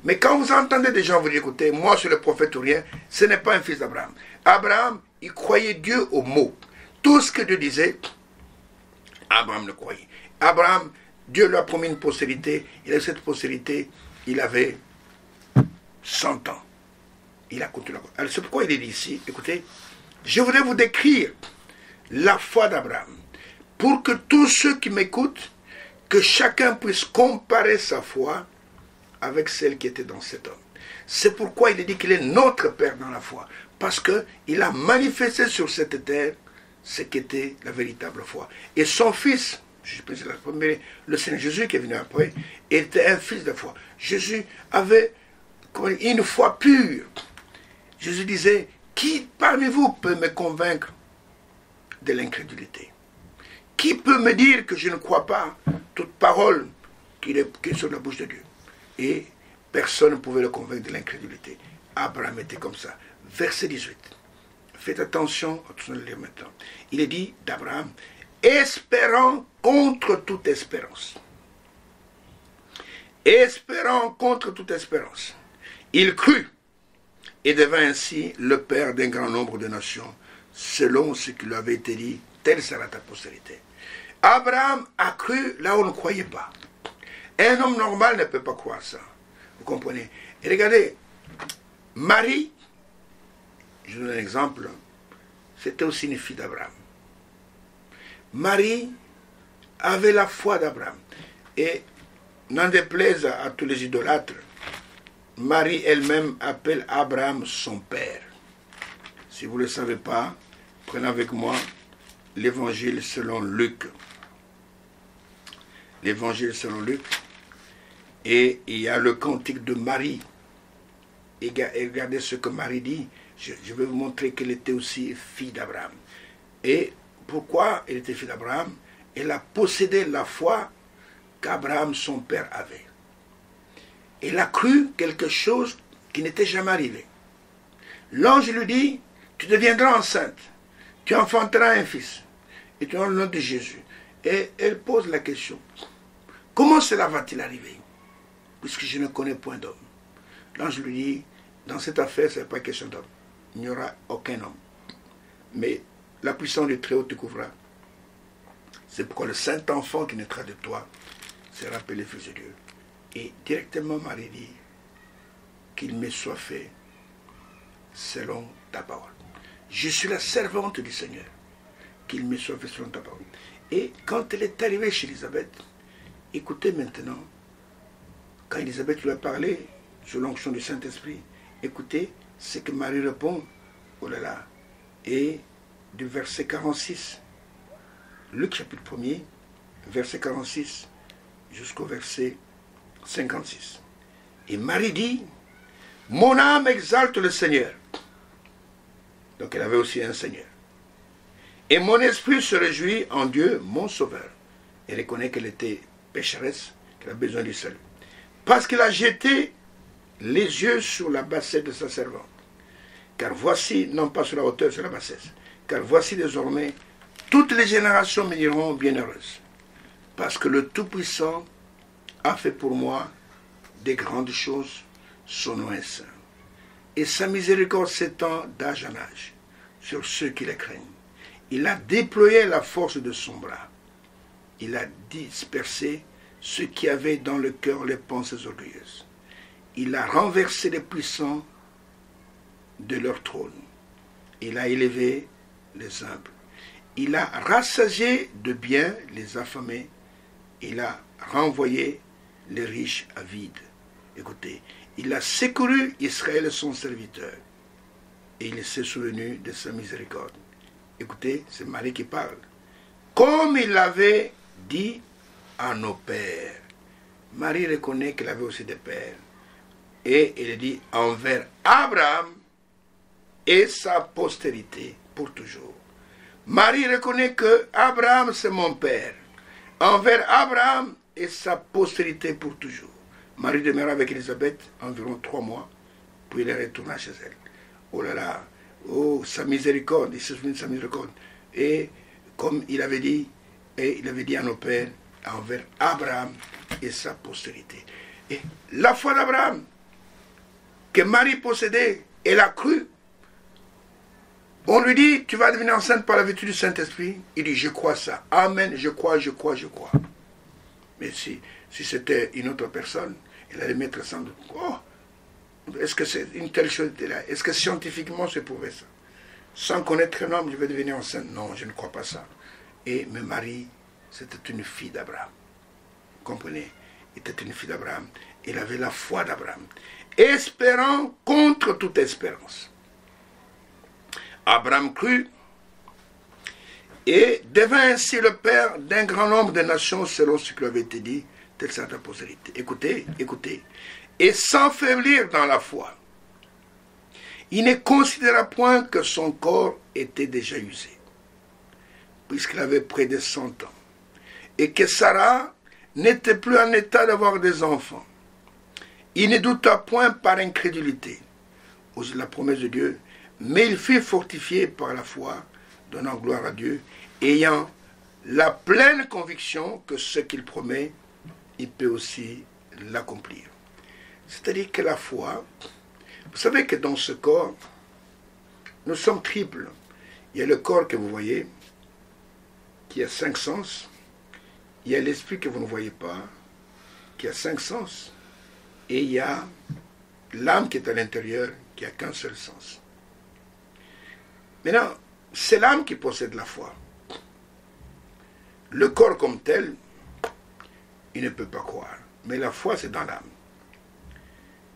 Mais quand vous entendez des gens vous dire, écoutez, moi je suis le prophète ou rien, ce n'est pas un fils d'Abraham. Abraham, il croyait Dieu au mot. Tout ce que Dieu disait, Abraham le croyait. Abraham, Dieu lui a promis une postérité. Il a cette postérité, il avait 100 ans. Il a continué. Alors c'est pourquoi il est dit ici, écoutez, je voudrais vous décrire la foi d'Abraham, pour que tous ceux qui m'écoutent, que chacun puisse comparer sa foi avec celle qui était dans cet homme. C'est pourquoi il est dit qu'il est notre Père dans la foi, parce qu'il a manifesté sur cette terre ce qu'était la véritable foi. Et son fils, le Seigneur Jésus qui est venu après, était un fils de foi. Jésus avait une foi pure. Jésus disait, qui parmi vous peut me convaincre de l'incrédulité? Qui peut me dire que je ne crois pas toute parole qui est sur la bouche de Dieu? Et personne ne pouvait le convaincre de l'incrédulité. Abraham était comme ça. Verset 18. Faites attention, on va le lire maintenant. Il est dit d'Abraham, espérant contre toute espérance. Espérant contre toute espérance. Il crut et devint ainsi le père d'un grand nombre de nations, selon ce qui lui avait été dit, telle sera ta postérité. Abraham a cru là où on ne croyait pas. Un homme normal ne peut pas croire ça. Vous comprenez? Et regardez, Marie, je donne un exemple, c'était aussi une fille d'Abraham. Marie avait la foi d'Abraham. Et n'en déplaise à tous les idolâtres, Marie elle-même appelle Abraham son père. Si vous ne le savez pas, prenez avec moi l'évangile selon Luc. L'évangile selon Luc. Et il y a le cantique de Marie. Et regardez ce que Marie dit. Je vais vous montrer qu'elle était aussi fille d'Abraham. Et pourquoi elle était fille d'Abraham? Elle a possédé la foi qu'Abraham, son père, avait. Elle a cru quelque chose qui n'était jamais arrivé. L'ange lui dit, tu deviendras enceinte, tu enfanteras un fils, et tu auras le nom de Jésus. Et elle pose la question, comment cela va-t-il arriver, puisque je ne connais point d'homme? L'ange lui dit, dans cette affaire, ce n'est pas question d'homme. Il n'y aura aucun homme. Mais la puissance du Très-Haut te couvrira. C'est pourquoi le Saint-Enfant qui naîtra de toi sera appelé Fils de Dieu. Et directement, Marie dit qu'il me soit fait selon ta parole. Je suis la servante du Seigneur. Qu'il me soit fait selon ta parole. Et quand elle est arrivée chez Élisabeth, écoutez maintenant, quand Élisabeth lui a parlé sous l'onction du Saint-Esprit, écoutez ce que Marie répond, oh là là, et du verset 46, Luc chapitre 1er, verset 46, jusqu'au verset 56. Et Marie dit, mon âme exalte le Seigneur. Donc elle avait aussi un Seigneur. Et mon esprit se réjouit en Dieu, mon Sauveur. Elle reconnaît qu'elle était pécheresse, qu'elle a besoin du salut. Parce qu'il a jeté les yeux sur la bassesse de sa servante. Car voici, non pas sur la hauteur, sur la bassesse. Car voici désormais, toutes les générations me diront bienheureuses. Parce que le Tout-Puissant a fait pour moi des grandes choses, son nom est saint. Et sa miséricorde s'étend d'âge en âge sur ceux qui les craignent. Il a déployé la force de son bras. Il a dispersé ceux qui avaient dans le cœur les pensées orgueilleuses. Il a renversé les puissants de leur trône. Il a élevé les humbles. Il a rassasié de bien les affamés. Il a renvoyé les riches à vide. Écoutez, il a secouru Israël son serviteur. Et il s'est souvenu de sa miséricorde. Écoutez, c'est Marie qui parle. Comme il l'avait dit à nos pères. Marie reconnaît qu'elle avait aussi des pères. Et elle dit envers Abraham et sa postérité pour toujours. Marie reconnaît que Abraham c'est mon père. Envers Abraham et sa postérité pour toujours. Marie demeura avec Élisabeth environ 3 mois, puis elle retourna chez elle. Oh là là, oh sa miséricorde, il se souvient de sa miséricorde. Et comme il avait dit à nos pères, envers Abraham et sa postérité. Et la foi d'Abraham, que Marie possédait, elle a cru. On lui dit, tu vas devenir enceinte par la vertu du Saint-Esprit. Il dit, je crois ça. Amen, je crois. Mais si c'était une autre personne, elle allait mettre sans doute. Oh, est-ce que c'est une telle chose là? Est-ce que scientifiquement c'est prouvé ça? Sans connaître un homme, je vais devenir enceinte. Non, je ne crois pas ça. Et mais Marie, c'était une fille d'Abraham. Vous comprenez? Elle était une fille d'Abraham. Elle avait la foi d'Abraham. Espérant contre toute espérance. Abraham crut et devint ainsi le père d'un grand nombre de nations selon ce qui lui avait été dit, telle sa postérité. Écoutez. Et sans faiblir dans la foi, il ne considéra point que son corps était déjà usé, puisqu'il avait près de 100 ans, et que Sarah n'était plus en état d'avoir des enfants. Il ne douta point par incrédulité aux la promesse de Dieu, mais il fut fortifié par la foi, donnant gloire à Dieu, ayant la pleine conviction que ce qu'il promet, il peut aussi l'accomplir. C'est-à-dire que la foi, vous savez que dans ce corps, nous sommes triples. Il y a le corps que vous voyez, qui a 5 sens. Il y a l'esprit que vous ne voyez pas, qui a 5 sens. Et il y a l'âme qui est à l'intérieur, qui n'a qu'un seul sens. Maintenant, c'est l'âme qui possède la foi. Le corps comme tel, il ne peut pas croire. Mais la foi, c'est dans l'âme.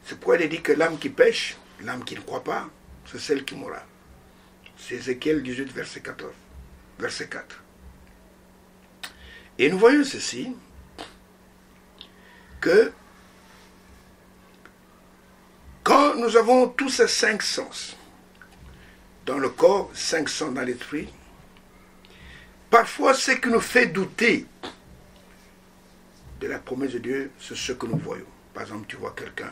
C'est pourquoi il est dit que l'âme qui pêche, l'âme qui ne croit pas, c'est celle qui mourra. C'est Ézéchiel 18, verset 14. Verset 4. Et nous voyons ceci, que quand nous avons tous ces 5 sens, dans le corps, 5 sens dans l'esprit, parfois ce qui nous fait douter de la promesse de Dieu, c'est ce que nous voyons. Par exemple, tu vois quelqu'un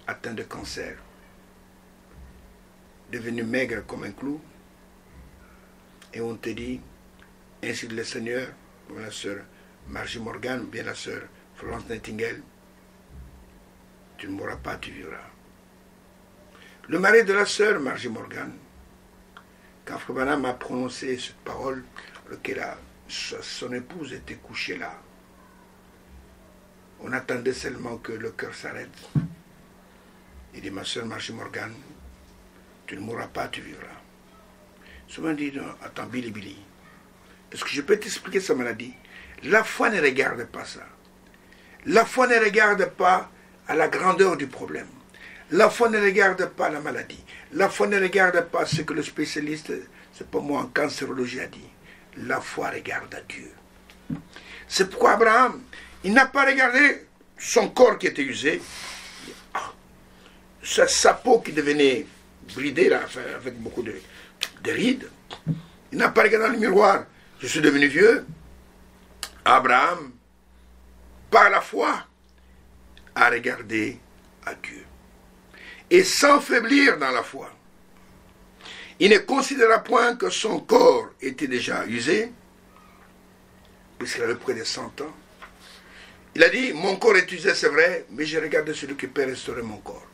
atteint de cancer, devenu maigre comme un clou, et on te dit, ainsi dit le Seigneur, comme la sœur Margie Morgan, ou bien la sœur Florence Nightingale, tu ne mourras pas, tu vivras. Le mari de la sœur Margie Morgan, quand Frère Branham a prononcé cette parole, son épouse était couchée là. On attendait seulement que le cœur s'arrête. Il dit, ma sœur Margie Morgan, tu ne mourras pas, tu vivras. Souvent dit, non, attends, Billy, est-ce que je peux t'expliquer sa maladie? La foi ne regarde pas ça. La foi ne regarde pas à la grandeur du problème. La foi ne regarde pas la maladie. La foi ne regarde pas ce que le spécialiste, c'est pas moi en cancérologie, a dit. La foi regarde à Dieu. C'est pourquoi Abraham, il n'a pas regardé son corps qui était usé, sa peau qui devenait bridée là, avec beaucoup de rides. Il n'a pas regardé dans le miroir. Je suis devenu vieux. Abraham, par la foi, a regardé à Dieu. Et sans faiblir dans la foi, il ne considéra point que son corps était déjà usé, puisqu'il avait près de 100 ans. Il a dit, mon corps est usé, c'est vrai, mais je regarde celui qui peut restaurer mon corps.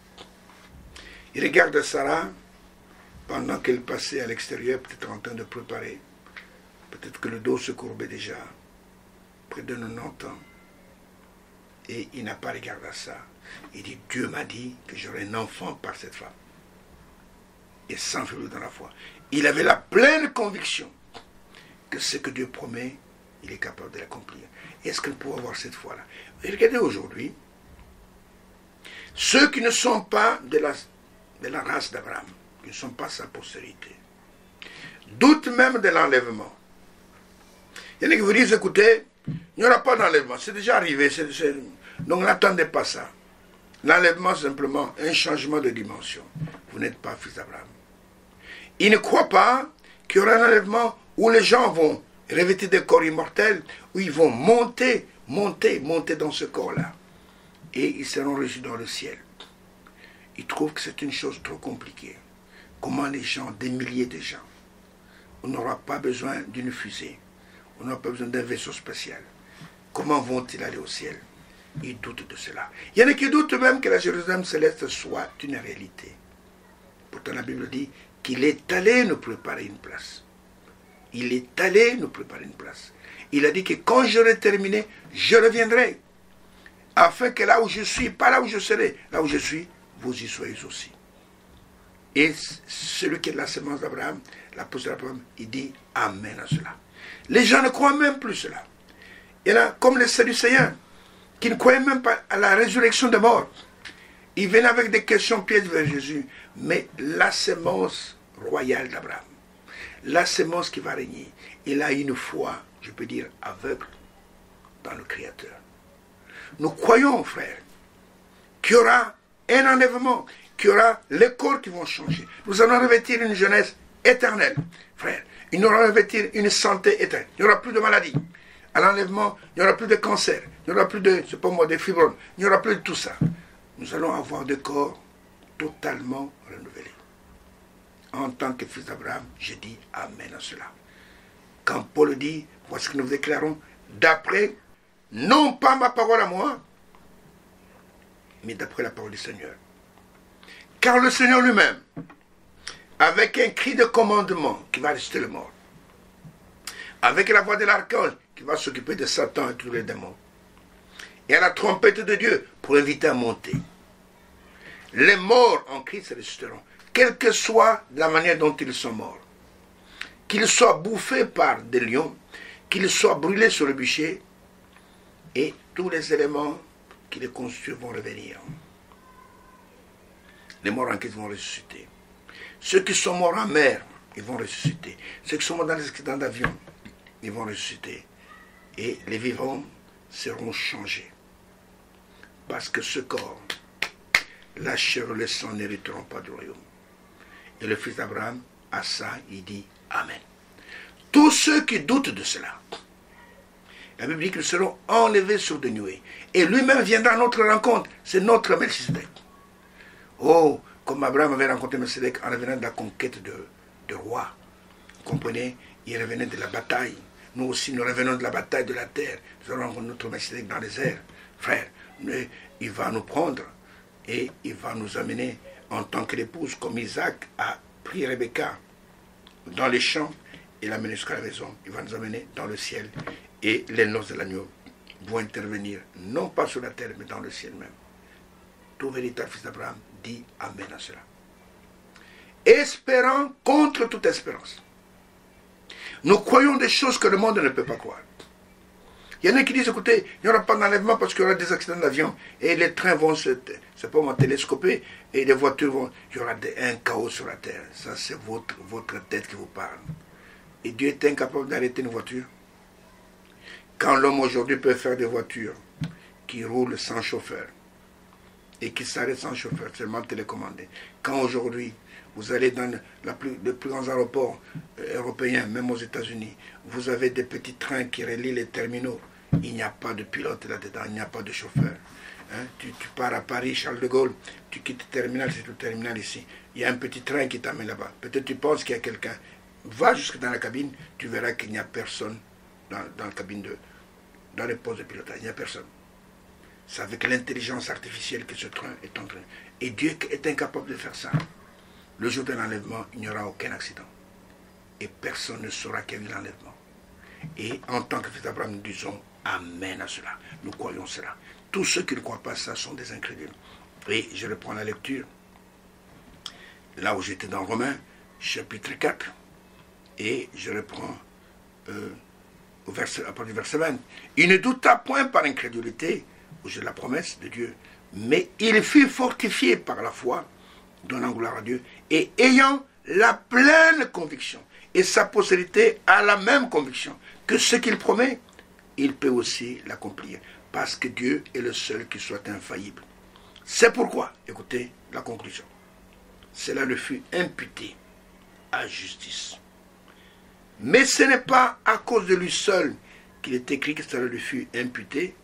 Il regarde Sarah, pendant qu'elle passait à l'extérieur, peut-être en train de préparer. Peut-être que le dos se courbait déjà, près de 90 ans. Et il n'a pas regardé ça. Il dit, Dieu m'a dit que j'aurai un enfant par cette femme. Et sans faiblir dans la foi. Il avait la pleine conviction que ce que Dieu promet, il est capable de l'accomplir. Est-ce qu'on peut avoir cette foi-là? Et regardez aujourd'hui, ceux qui ne sont pas de la race d'Abraham, qui ne sont pas sa postérité, doutent même de l'enlèvement. Il y en a qui vous disent, écoutez, il n'y aura pas d'enlèvement, c'est déjà arrivé, donc n'attendez pas ça. L'enlèvement, c'est simplement un changement de dimension. Vous n'êtes pas fils d'Abraham. Ils ne croient pas qu'il y aura un enlèvement où les gens vont revêtir des corps immortels, où ils vont monter dans ce corps-là. Et ils seront reçus dans le ciel. Ils trouvent que c'est une chose trop compliquée. Comment les gens, des milliers de gens, on n'aura pas besoin d'une fusée, on n'aura pas besoin d'un vaisseau spatial. Comment vont-ils aller au ciel? Ils doutent de cela. Il y en a qui doutent même que la Jérusalem céleste soit une réalité. Pourtant la Bible dit qu'il est allé nous préparer une place. Il est allé nous préparer une place. Il a dit que quand j'aurai terminé, je reviendrai. Afin que là où je suis, pas là où je serai, là où je suis, vous y soyez aussi. Et celui qui est de la sémence d'Abraham, l'apôtre d'Abraham, il dit Amen à cela. Les gens ne croient même plus cela. Il y en a comme les Sadducéens, qui ne croyaient même pas à la résurrection des morts. Ils venaient avec des questions pièges vers Jésus. Mais la sémence royale d'Abraham, la sémence qui va régner, il a une foi, je peux dire, aveugle dans le Créateur. Nous croyons, frères, qu'il y aura un enlèvement, qu'il y aura les corps qui vont changer. Nous allons revêtir une jeunesse éternelle, frère. Nous allons revêtir une santé éternelle. Il n'y aura plus de maladies. À l'enlèvement, il n'y aura plus de cancer. Il n'y aura plus de, c'est pas moi, des fibromes. Il n'y aura plus de tout ça. Nous allons avoir des corps totalement renouvelés. En tant que fils d'Abraham, je dis Amen à cela. Quand Paul dit, voici que nous déclarons, d'après, non pas ma parole à moi, mais d'après la parole du Seigneur. Car le Seigneur lui-même, avec un cri de commandement qui va ressusciter le mort, avec la voix de l'archange qui va s'occuper de Satan et tous les démons, et à la trompette de Dieu pour inviter à monter, les morts en Christ ressusciteront, quelle que soit la manière dont ils sont morts. Qu'ils soient bouffés par des lions, qu'ils soient brûlés sur le bûcher, et tous les éléments qui les constituent vont revenir. Les morts en Christ vont ressusciter. Ceux qui sont morts en mer, ils vont ressusciter. Ceux qui sont morts dans les accidents d'avion, ils vont ressusciter. Et les vivants seront changés. Parce que ce corps, la chair et le sang n'hériteront pas du royaume. Et le fils d'Abraham, à ça, il dit Amen. Tous ceux qui doutent de cela, la Bible dit qu'ils seront enlevés sur des nuées. Et lui-même viendra à notre rencontre. C'est notre Melchisedec. Oh, comme Abraham avait rencontré Melchisedec en revenant de la conquête de roi. Vous comprenez? Il revenait de la bataille. Nous aussi, nous revenons de la bataille de la terre. Nous allons rencontrer notre Melchisedec dans les airs. Frère, il va nous prendre et il va nous amener en tant que l'épouse, comme Isaac a pris Rebecca dans les champs et l'a amené jusqu'à la maison. Il va nous amener dans le ciel et les noces de l'agneau vont intervenir, non pas sur la terre, mais dans le ciel même. Tout véritable fils d'Abraham dit Amen à cela. Espérant contre toute espérance. Nous croyons des choses que le monde ne peut pas croire. Il Il y en a qui disent, écoutez, il n'y aura pas d'enlèvement parce qu'il y aura des accidents d'avion. Et les trains vont c'est pas télescoper, et les voitures vont... Il y aura un chaos sur la terre. Ça, c'est votre tête qui vous parle. Et Dieu est incapable d'arrêter une voiture. Quand l'homme aujourd'hui peut faire des voitures qui roulent sans chauffeur, et qui s'arrêtent sans chauffeur, seulement télécommandé. Quand aujourd'hui, vous allez dans les plus grands aéroports européens, même aux États-Unis, vous avez des petits trains qui relient les terminaux. Il n'y a pas de pilote là-dedans, il n'y a pas de chauffeur. Hein? Tu pars à Paris, Charles de Gaulle, tu quittes le terminal, c'est le terminal ici. Il y a un petit train qui t'amène là-bas. Peut-être tu penses qu'il y a quelqu'un. Va jusque dans la cabine, tu verras qu'il n'y a personne dans la cabine, dans les postes de pilotage. Il n'y a personne. C'est avec l'intelligence artificielle que ce train est en train. Et Dieu est incapable de faire ça. Le jour de l'enlèvement, il n'y aura aucun accident. Et personne ne saura qu'il y a eu l'enlèvement. Et en tant que fils d'Abraham, nous disons Amen à cela. Nous croyons cela. Tous ceux qui ne croient pas ça sont des incrédules. Et je reprends la lecture. Là où j'étais dans Romains, chapitre 4. Et je reprends à partir du verset 20. Il ne douta point par incrédulité, où j'ai la promesse de Dieu, mais il fut fortifié par la foi, donnant gloire à Dieu, et ayant la pleine conviction, et sa postérité a la même conviction, que ce qu'il promet, il peut aussi l'accomplir, parce que Dieu est le seul qui soit infaillible. C'est pourquoi, écoutez la conclusion, cela le fut imputé à justice. Mais ce n'est pas à cause de lui seul qu'il est écrit que cela lui fut imputé,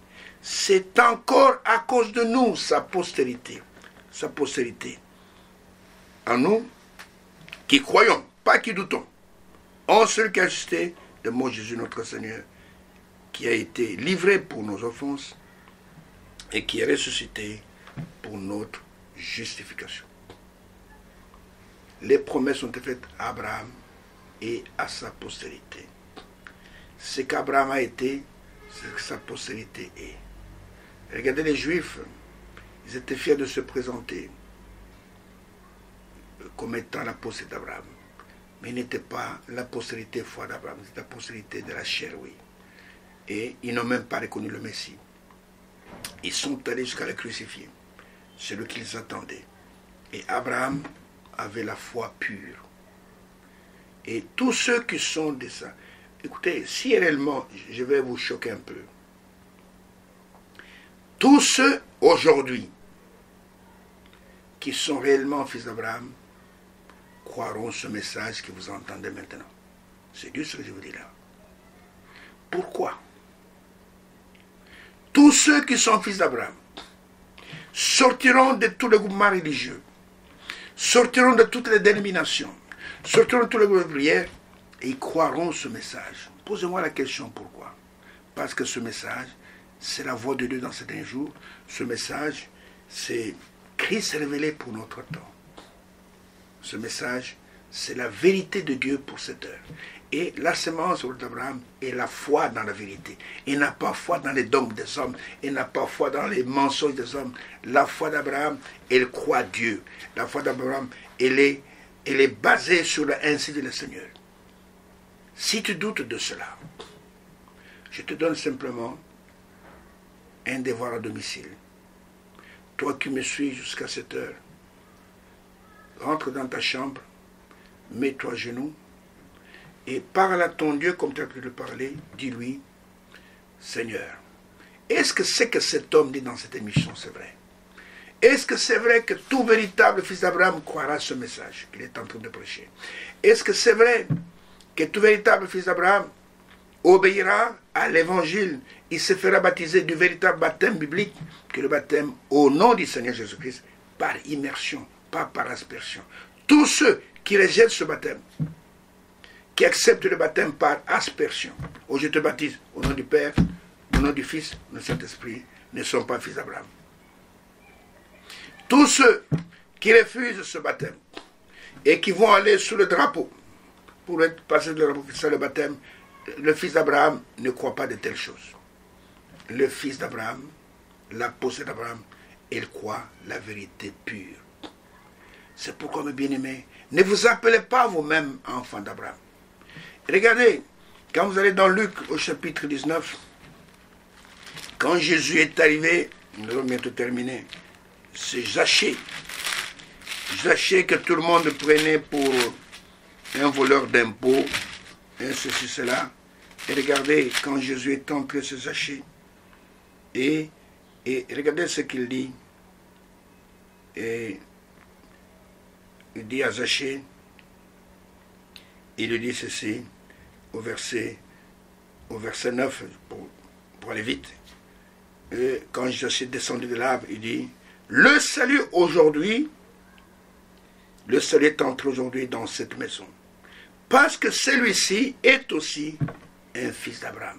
c'est encore à cause de nous, sa postérité. Sa postérité. En nous, qui croyons, pas qui doutons, en celui qui a ajusté le mot Jésus notre Seigneur, qui a été livré pour nos offenses et qui est ressuscité pour notre justification. Les promesses ont été faites à Abraham et à sa postérité. Ce qu'Abraham a été, c'est ce que sa postérité est. Regardez les Juifs, ils étaient fiers de se présenter comme étant la postérité d'Abraham. Mais ils n'étaient pas la postérité foi d'Abraham, c'était la postérité de la chair, oui. Et ils n'ont même pas reconnu le Messie. Ils sont allés jusqu'à le crucifier, celui qu'ils attendaient. Et Abraham avait la foi pure. Et tous ceux qui sont de ça, écoutez, si réellement, je vais vous choquer un peu, tous ceux aujourd'hui qui sont réellement fils d'Abraham croiront ce message que vous entendez maintenant. C'est Dieu ce que je vous dis là. Pourquoi? Tous ceux qui sont fils d'Abraham sortiront de tous les groupements religieux, sortiront de toutes les dénominations, sortiront de tous les groupes de prière et ils croiront ce message. Posez-moi la question pourquoi? Parce que ce message, c'est la voix de Dieu dans certains jours. Ce message, c'est Christ révélé pour notre temps. Ce message, c'est la vérité de Dieu pour cette heure. Et la sémence d'Abraham est la foi dans la vérité. Il n'a pas foi dans les dogmes des hommes. Il n'a pas foi dans les mensonges des hommes. La foi d'Abraham, elle croit Dieu. La foi d'Abraham, elle est basée sur ainsi dit le Seigneur. Si tu doutes de cela, je te donne simplement un devoir à domicile. Toi qui me suis jusqu'à cette heure, rentre dans ta chambre, mets-toi à genoux, et parle à ton Dieu comme tu as pu le parler, dis-lui, Seigneur, est-ce que c'est que cet homme dit dans cette émission, c'est vrai? Est-ce que c'est vrai que tout véritable fils d'Abraham croira ce message qu'il est en train de prêcher? Est-ce que c'est vrai que tout véritable fils d'Abraham obéira à l'évangile, il se fera baptiser du véritable baptême biblique, que le baptême au nom du Seigneur Jésus-Christ, par immersion, pas par aspersion. Tous ceux qui rejettent ce baptême, qui acceptent le baptême par aspersion, où je te baptise au nom du Père, au nom du Fils, au nom du Saint-Esprit, ne sont pas fils d'Abraham. Tous ceux qui refusent ce baptême et qui vont aller sous le drapeau pour être passé de le drapeau, c'est le baptême, le fils d'Abraham ne croit pas de telles choses. Le fils d'Abraham, la possédée d'Abraham, il croit la vérité pure. C'est pourquoi, mes bien-aimés, ne vous appelez pas vous-même enfants d'Abraham. Regardez, quand vous allez dans Luc au chapitre 19, Quand Jésus est arrivé, nous allons bientôt terminer, c'est Zachée. Zachée que tout le monde prenait pour un voleur d'impôts, un ceci, cela. Et regardez, quand Jésus est entré, c'est Zachée. Et regardez ce qu'il dit. Et il dit à Zachée, il lui dit ceci, au verset 9, pour aller vite. Et quand Zachée est descendu de l'arbre, il dit, le salut est entré aujourd'hui dans cette maison. Parce que celui-ci est aussi un fils d'Abraham.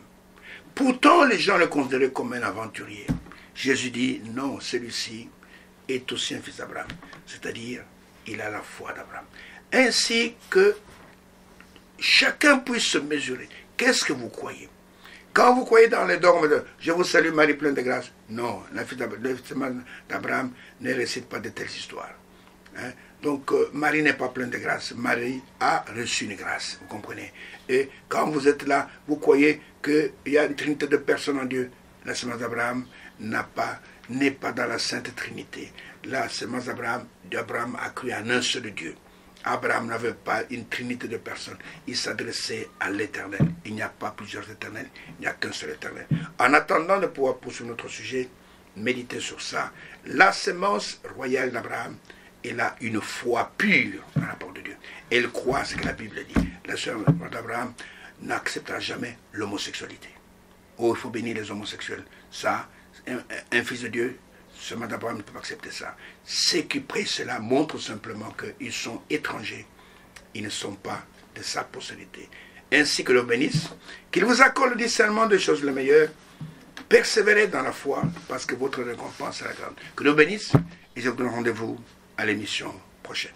Pourtant, les gens le considéraient comme un aventurier. Jésus dit, non, celui-ci est aussi un fils d'Abraham. C'est-à-dire, il a la foi d'Abraham. Ainsi que chacun puisse se mesurer. Qu'est-ce que vous croyez? Quand vous croyez dans les dogmes de « Je vous salue Marie pleine de grâce », non, le fils d'Abraham ne récite pas de telles histoires. Hein? Donc, Marie n'est pas pleine de grâce. Marie a reçu une grâce, vous comprenez. Et quand vous êtes là, vous croyez qu'il y a une trinité de personnes en Dieu. La semence d'Abraham n'est pas dans la Sainte Trinité. La semence d'Abraham a cru en un seul Dieu. Abraham n'avait pas une trinité de personnes. Il s'adressait à l'Éternel. Il n'y a pas plusieurs éternels. Il n'y a qu'un seul éternel. En attendant de pouvoir poursuivre notre sujet, méditez sur ça. La semence royale d'Abraham, elle a une foi pure dans la parole de Dieu. Elle croit ce que la Bible dit. La semence d'Abraham n'acceptera jamais l'homosexualité. Oh, il faut bénir les homosexuels. Ça, un fils de Dieu, semence d'Abraham ne peut pas accepter ça. Ceux qui prient cela montrent simplement qu'ils sont étrangers. Ils ne sont pas de sa postérité. Ainsi que le bénisse, qu'il vous accorde le discernement des choses les meilleures. Persévérez dans la foi, parce que votre récompense est grande. Que le bénisse, et je vous donne rendez-vous à l'émission prochaine.